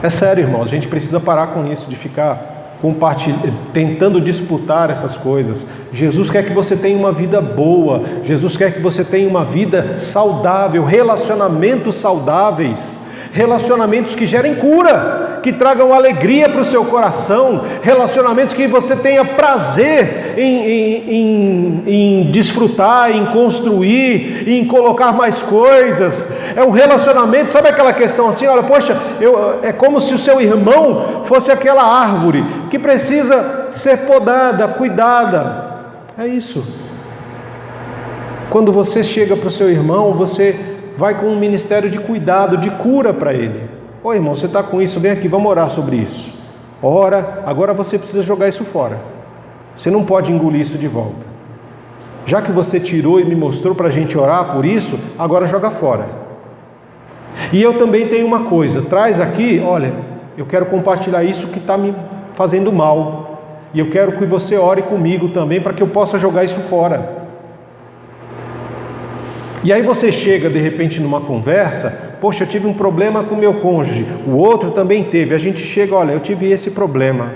É sério, irmãos, a gente precisa parar com isso, de ficar tentando disputar essas coisas. Jesus quer que você tenha uma vida boa, Jesus quer que você tenha uma vida saudável, relacionamentos saudáveis, relacionamentos que gerem cura, que tragam alegria para o seu coração, relacionamentos que você tenha prazer em desfrutar, em construir, em colocar mais coisas. É um relacionamento, sabe aquela questão assim, olha, poxa, é como se o seu irmão fosse aquela árvore que precisa ser podada, cuidada. É isso. Quando você chega para o seu irmão, você vai com um ministério de cuidado, de cura para ele. Ô irmão, você está com isso, vem aqui, vamos orar sobre isso. Ora, agora você precisa jogar isso fora. Você não pode engolir isso de volta. Já que você tirou e me mostrou para a gente orar por isso, agora joga fora. E eu também tenho uma coisa, traz aqui, olha, eu quero compartilhar isso que está me fazendo mal. E eu quero que você ore comigo também, para que eu possa jogar isso fora. E aí você chega de repente numa conversa, poxa, eu tive um problema com o meu cônjuge, o outro também teve, a gente chega, olha, eu tive esse problema,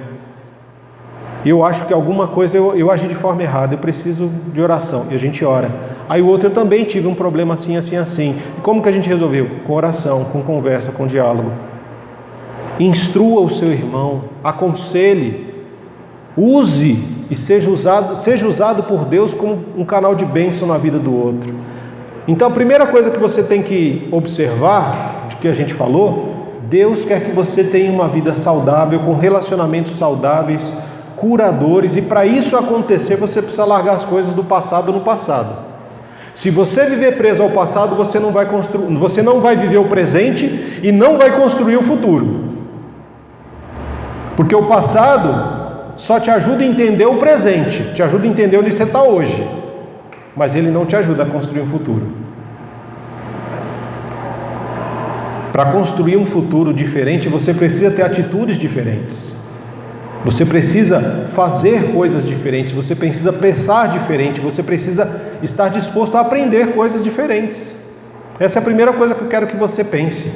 eu acho que alguma coisa eu agi de forma errada, eu preciso de oração, e a gente ora. Aí o outro, eu também tive um problema assim, assim, assim. E como que a gente resolveu? Com oração, com conversa, com diálogo. Instrua o seu irmão, aconselhe, use e seja usado por Deus como um canal de bênção na vida do outro. Então a primeira coisa que você tem que observar, de que a gente falou, Deus quer que você tenha uma vida saudável, com relacionamentos saudáveis, curadores, e para isso acontecer você precisa largar as coisas do passado no passado. Se você viver preso ao passado, você não vai viver o presente e não vai construir o futuro. Porque o passado só te ajuda a entender o presente, te ajuda a entender onde você está hoje, mas ele não te ajuda a construir um futuro. Para construir um futuro diferente, você precisa ter atitudes diferentes. Você precisa fazer coisas diferentes, você precisa pensar diferente, você precisa estar disposto a aprender coisas diferentes. Essa é a primeira coisa que eu quero que você pense.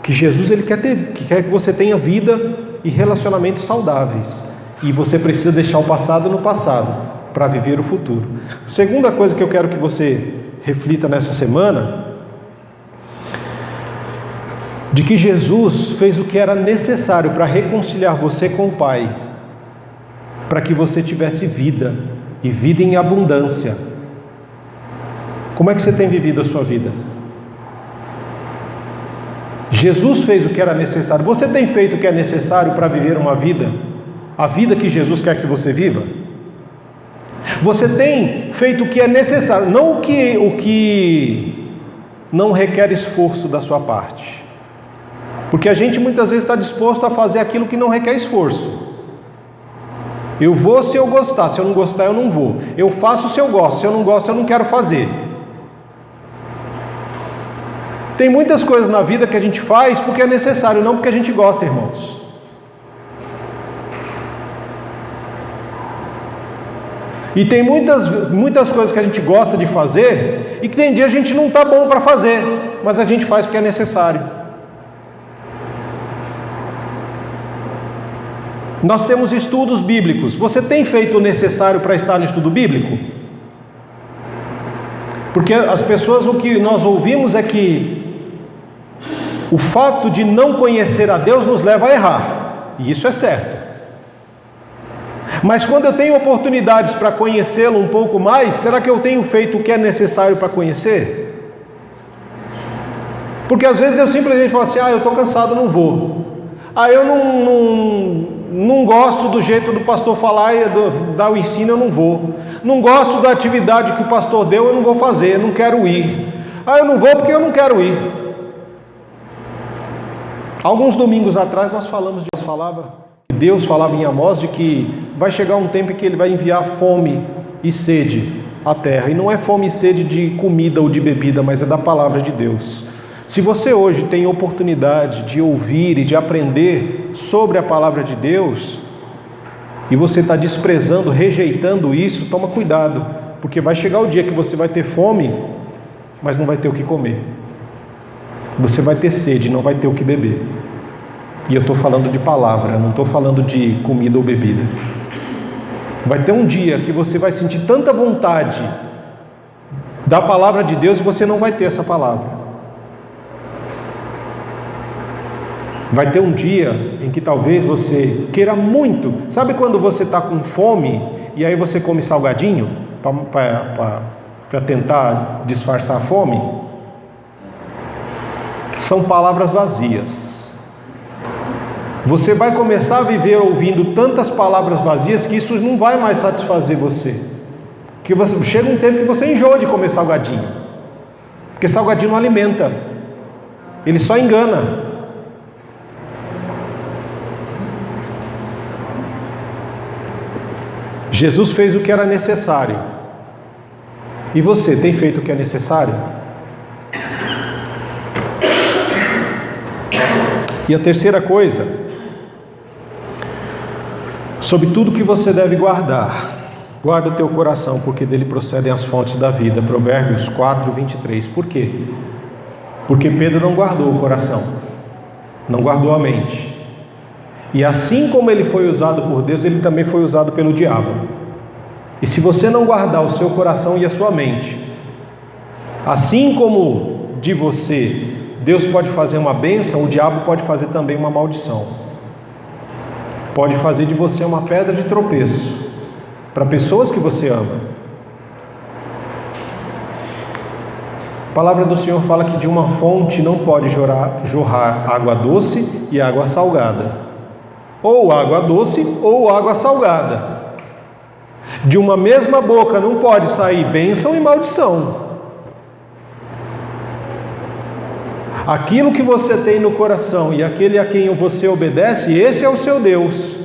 Que Jesus ele quer que você tenha vida e relacionamentos saudáveis. E você precisa deixar o passado no passado para viver o futuro. Segunda coisa que eu quero que você reflita nessa semana, de que Jesus fez o que era necessário para reconciliar você com o Pai, para que você tivesse vida, e vida em abundância. Como é que você tem vivido a sua vida? Jesus fez o que era necessário. Você tem feito o que é necessário para viver uma vida, a vida que Jesus quer que você viva? Você tem feito o que é necessário, não o que não requer esforço da sua parte. Porque a gente muitas vezes está disposto a fazer aquilo que não requer esforço. Eu vou se eu gostar, se eu não gostar eu não vou. Eu faço se eu gosto, se eu não gosto eu não quero fazer. Tem muitas coisas na vida que a gente faz porque é necessário, não porque a gente gosta, irmãos. E tem muitas coisas que a gente gosta de fazer e que tem dia a gente não está bom para fazer, mas a gente faz porque é necessário. Nós temos estudos bíblicos. Você tem feito o necessário para estar no estudo bíblico? Porque as pessoas, o que nós ouvimos é que o fato de não conhecer a Deus nos leva a errar. E isso é certo. Mas quando eu tenho oportunidades para conhecê-lo um pouco mais, será que eu tenho feito o que é necessário para conhecer? Porque às vezes eu simplesmente falo assim, eu estou cansado, não vou. Eu não gosto do jeito do pastor falar e dar o ensino, eu não vou. Não gosto da atividade que o pastor deu, eu não vou fazer, eu não quero ir. Eu não vou porque eu não quero ir. Alguns domingos atrás nós falava que Deus falava em Amós de que vai chegar um tempo em que Ele vai enviar fome e sede à terra. E não é fome e sede de comida ou de bebida, mas é da palavra de Deus. Se você hoje tem oportunidade de ouvir e de aprender sobre a palavra de Deus, e você está desprezando, rejeitando isso, toma cuidado, porque vai chegar o dia que você vai ter fome, mas não vai ter o que comer. Você vai ter sede, não vai ter o que beber. E eu estou falando de palavra, não estou falando de comida ou bebida. Vai ter um dia que você vai sentir tanta vontade da palavra de Deus e você não vai ter essa palavra. Vai ter um dia em que talvez você queira muito. Sabe quando você está com fome e aí você come salgadinho para tentar disfarçar a fome? São palavras vazias. Você vai começar a viver ouvindo tantas palavras vazias que isso não vai mais satisfazer você. Que chega um tempo que você enjoa de comer salgadinho. Porque salgadinho não alimenta. Ele só engana. Jesus fez o que era necessário. E você tem feito o que é necessário? E a terceira coisa, sobre tudo que você deve guardar, guarda o teu coração, porque dele procedem as fontes da vida. Provérbios 4, 23. Por quê? Porque Pedro não guardou o coração, não guardou a mente. E assim como ele foi usado por Deus, ele também foi usado pelo diabo. E se você não guardar o seu coração e a sua mente, assim como de você Deus pode fazer uma bênção, o diabo pode fazer também uma maldição. Pode fazer de você uma pedra de tropeço para pessoas que você ama. A palavra do Senhor fala que de uma fonte não pode jorrar água doce e água salgada. Ou água doce ou água salgada. De uma mesma boca não pode sair bênção e maldição. Aquilo que você tem no coração e aquele a quem você obedece, esse é o seu Deus.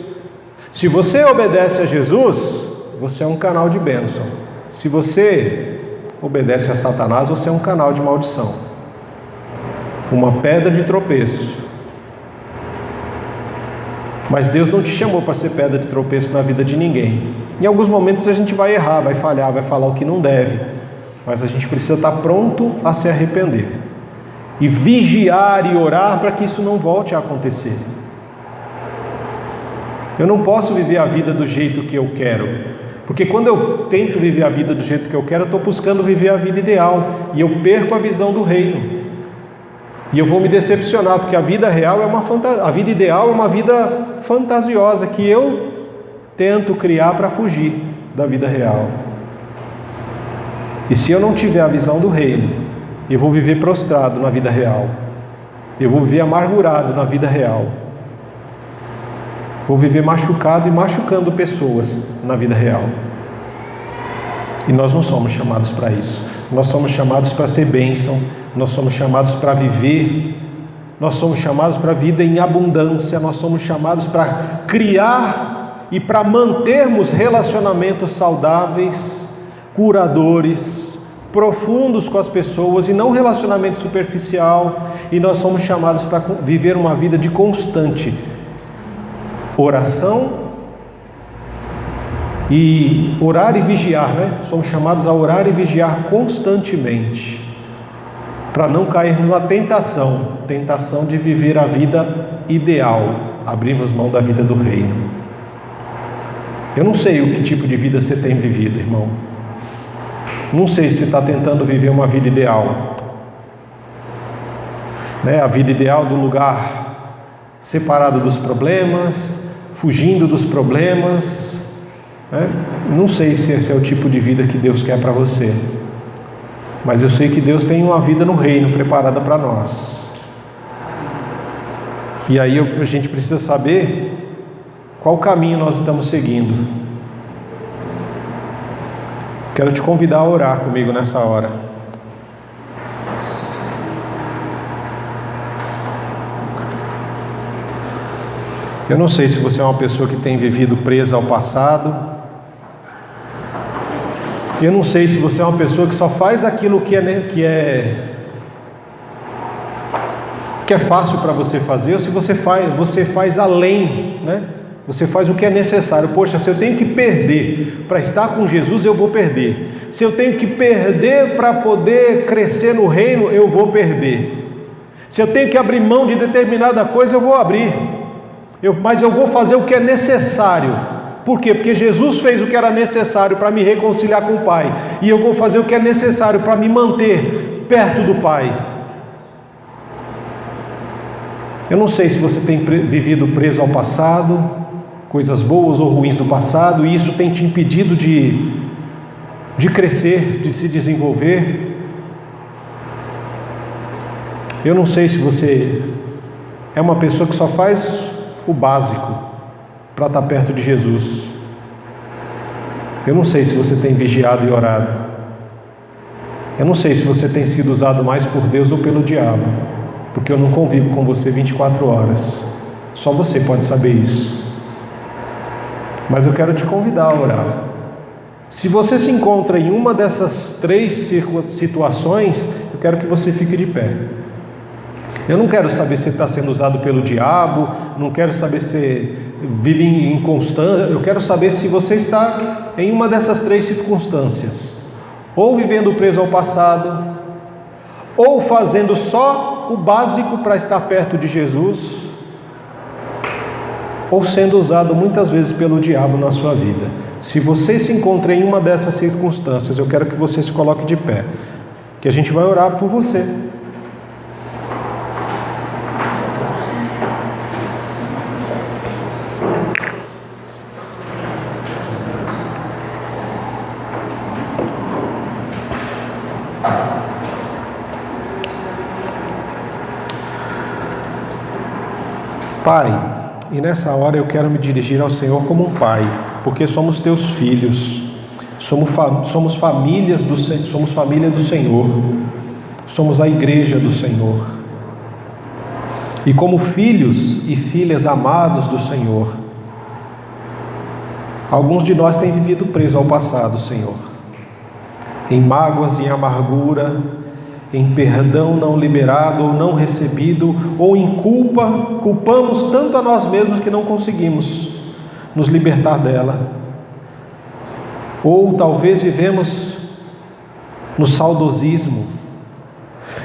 Se você obedece a Jesus, você é um canal de bênção. Se você obedece a Satanás, você é um canal de maldição. Uma pedra de tropeço. Mas Deus não te chamou para ser pedra de tropeço na vida de ninguém. Em alguns momentos a gente vai errar, vai falhar, vai falar o que não deve. Mas a gente precisa estar pronto a se arrepender. E vigiar e orar para que isso não volte a acontecer. Eu não posso viver a vida do jeito que eu quero. Porque quando eu tento viver a vida do jeito que eu quero, eu estou buscando viver a vida ideal. E eu perco a visão do reino. E eu vou me decepcionar, porque a vida real é uma a vida ideal é uma vida fantasiosa que eu tento criar para fugir da vida real. E se eu não tiver a visão do reino, eu vou viver prostrado na vida real. Eu vou viver amargurado na vida real. Vou viver machucado e machucando pessoas na vida real. E nós não somos chamados para isso. Nós somos chamados para ser bênção. Nós somos chamados para viver, nós somos chamados para vida em abundância, nós somos chamados para criar e para mantermos relacionamentos saudáveis, curadores, profundos com as pessoas e não relacionamento superficial. E nós somos chamados para viver uma vida de constante oração e orar e vigiar, né? Somos chamados a orar e vigiar constantemente. Para não cairmos na tentação de viver a vida ideal, abrirmos mão da vida do reino. Eu não sei o que tipo de vida você tem vivido, irmão. Não sei se você está tentando viver uma vida ideal, né? A vida ideal do lugar separado dos problemas, fugindo dos problemas, né? Não sei se esse é o tipo de vida que Deus quer para você. Mas eu sei que Deus tem uma vida no reino preparada para nós. E aí a gente precisa saber qual caminho nós estamos seguindo. Quero te convidar a orar comigo nessa hora. Eu não sei se você é uma pessoa que tem vivido presa ao passado. Eu não sei se você é uma pessoa que só faz aquilo que é fácil para você fazer, ou se você faz além, né? Você faz o que é necessário. Poxa, se eu tenho que perder para estar com Jesus, eu vou perder. Se eu tenho que perder para poder crescer no reino, eu vou perder. Se eu tenho que abrir mão de determinada coisa, eu vou abrir. Mas eu vou fazer o que é necessário. Por quê? Porque Jesus fez o que era necessário para me reconciliar com o Pai. E eu vou fazer o que é necessário para me manter perto do Pai. Eu não sei se você tem vivido preso ao passado, coisas boas ou ruins do passado, e isso tem te impedido de crescer, de se desenvolver. Eu não sei se você é uma pessoa que só faz o básico para estar perto de Jesus. Eu não sei se você tem vigiado e orado. Eu não sei se você tem sido usado mais por Deus ou pelo diabo, porque eu não convivo com você 24 horas. Só você pode saber isso. Mas eu quero te convidar a orar. Se você se encontra em uma dessas 3 situações, eu quero que você fique de pé. Eu não quero saber se você está sendo usado pelo diabo, não quero saber se você vive em inconstância, eu quero saber se você está em uma dessas 3 circunstâncias. Ou vivendo preso ao passado, ou fazendo só o básico para estar perto de Jesus, ou sendo usado muitas vezes pelo diabo na sua vida. Se você se encontra em uma dessas circunstâncias, eu quero que você se coloque de pé, que a gente vai orar por você. Pai, e nessa hora eu quero me dirigir ao Senhor como um pai, porque somos teus filhos, somos família do Senhor, somos a igreja do Senhor. E como filhos e filhas amados do Senhor, alguns de nós têm vivido presos ao passado, Senhor, em mágoas, em amargura, em perdão não liberado ou não recebido, ou em culpa, culpamos tanto a nós mesmos que não conseguimos nos libertar dela. Ou talvez vivemos no saudosismo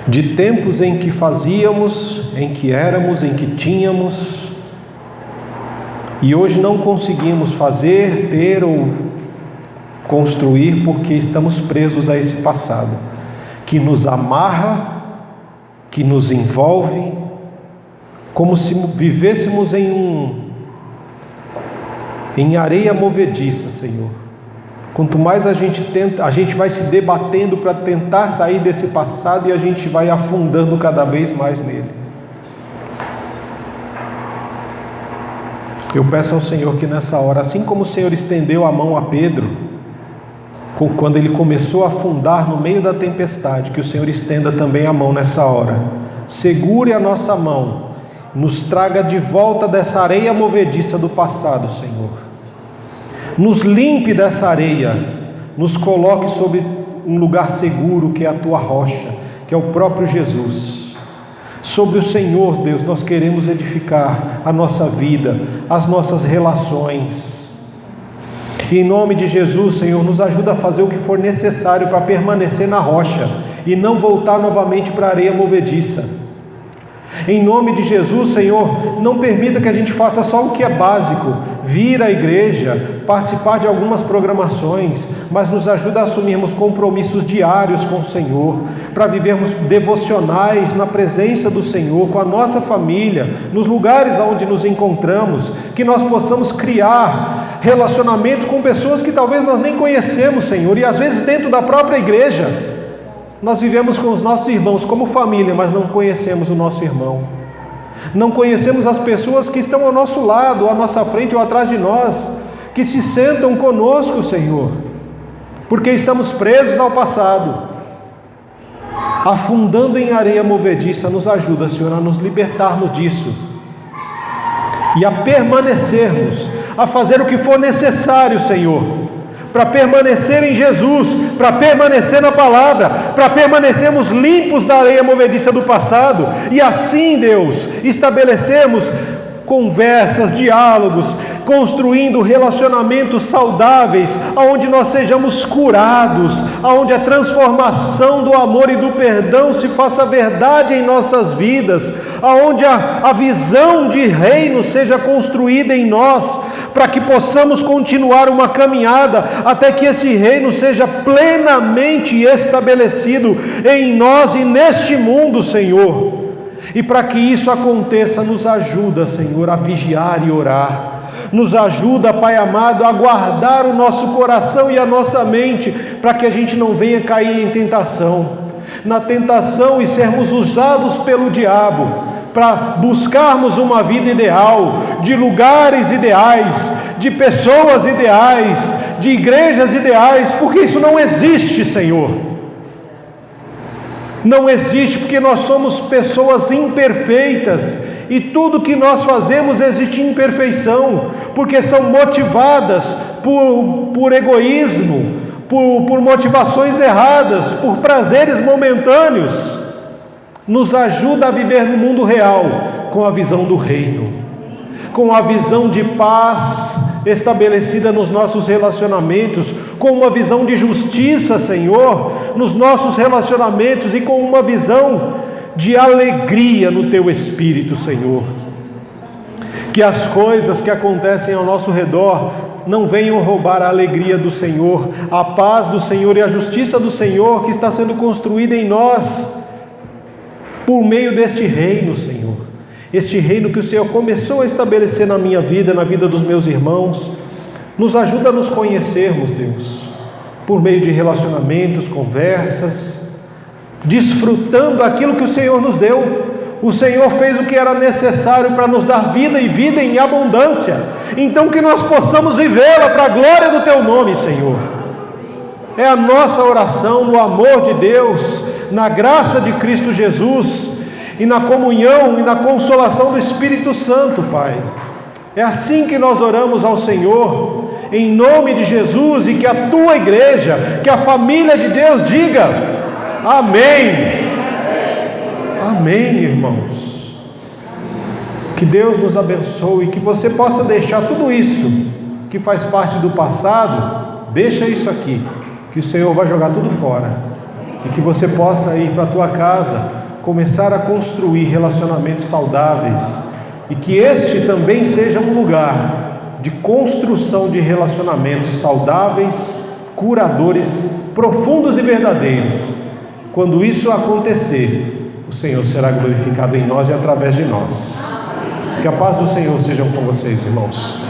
de tempos em que fazíamos, em que éramos, em que tínhamos, e hoje não conseguimos fazer, ter ou construir porque estamos presos a esse passado que nos amarra, que nos envolve, como se vivêssemos em areia movediça, Senhor. Quanto mais a gente vai se debatendo para tentar sair desse passado e a gente vai afundando cada vez mais nele. Eu peço ao Senhor que nessa hora, assim como o Senhor estendeu a mão a Pedro, quando ele começou a afundar no meio da tempestade, que o Senhor estenda também a mão nessa hora. Segure a nossa mão, nos traga de volta dessa areia movediça do passado, Senhor. Nos limpe dessa areia, nos coloque sobre um lugar seguro que é a tua rocha, que é o próprio Jesus. Sobre o Senhor, Deus, nós queremos edificar a nossa vida, as nossas relações. E em nome de Jesus, Senhor, nos ajuda a fazer o que for necessário para permanecer na rocha e não voltar novamente para a areia movediça. Em nome de Jesus, Senhor, não permita que a gente faça só o que é básico, vir à igreja, participar de algumas programações, mas nos ajuda a assumirmos compromissos diários com o Senhor, para vivermos devocionais na presença do Senhor, com a nossa família, nos lugares onde nos encontramos, que nós possamos criar relacionamento com pessoas que talvez nós nem conhecemos, Senhor, e às vezes dentro da própria igreja, nós vivemos com os nossos irmãos como família, mas não conhecemos o nosso irmão. Não conhecemos as pessoas que estão ao nosso lado, à nossa frente ou atrás de nós, que se sentam conosco, Senhor, porque estamos presos ao passado, afundando em areia movediça. Nos ajuda, Senhor, a nos libertarmos disso. e a permanecermos, a fazer o que for necessário, Senhor, para permanecer em Jesus, para permanecer na palavra, para permanecermos limpos da areia movediça do passado, e assim, Deus, estabelecemos conversas, diálogos, construindo relacionamentos saudáveis, aonde nós sejamos curados, aonde a transformação do amor e do perdão se faça verdade em nossas vidas, aonde a visão de reino seja construída em nós, para que possamos continuar uma caminhada até que esse reino seja plenamente estabelecido em nós e neste mundo, Senhor. E para que isso aconteça, nos ajuda, Senhor, a vigiar e orar. Nos ajuda, Pai amado, a guardar o nosso coração e a nossa mente, para que a gente não venha cair em tentação. Na tentação e sermos usados pelo diabo, para buscarmos uma vida ideal, de lugares ideais, de pessoas ideais, de igrejas ideais, porque isso não existe, Senhor. Não existe, porque nós somos pessoas imperfeitas, e tudo que nós fazemos existe imperfeição, porque são motivadas por egoísmo, por motivações erradas, por prazeres momentâneos. Nos ajuda a viver no mundo real, com a visão do reino, com a visão de paz estabelecida nos nossos relacionamentos, com uma visão de justiça, Senhor, nos nossos relacionamentos, e com uma visão de alegria no Teu Espírito, Senhor. Que as coisas que acontecem ao nosso redor não venham roubar a alegria do Senhor, a paz do Senhor e a justiça do Senhor que está sendo construída em nós, por meio deste reino, Senhor. Este reino que o Senhor começou a estabelecer na minha vida, na vida dos meus irmãos. Nos ajuda a nos conhecermos, Deus, por meio de relacionamentos, conversas, desfrutando aquilo que o Senhor nos deu. O Senhor fez o que era necessário para nos dar vida, e vida em abundância. Então que nós possamos vivê-la para a glória do Teu nome, Senhor. É a nossa oração no amor de Deus, na graça de Cristo Jesus, e na comunhão e na consolação do Espírito Santo, Pai. É assim que nós oramos ao Senhor, em nome de Jesus, e que a Tua igreja, que a família de Deus diga amém. Amém, irmãos. Que Deus nos abençoe, que você possa deixar tudo isso que faz parte do passado, deixa isso aqui, que o Senhor vai jogar tudo fora, e que você possa ir para a tua casa, começar a construir relacionamentos saudáveis, e que este também seja um lugar de construção de relacionamentos saudáveis, curadores, profundos e verdadeiros. Quando isso acontecer, o Senhor será glorificado em nós e através de nós. Que a paz do Senhor seja com vocês, irmãos.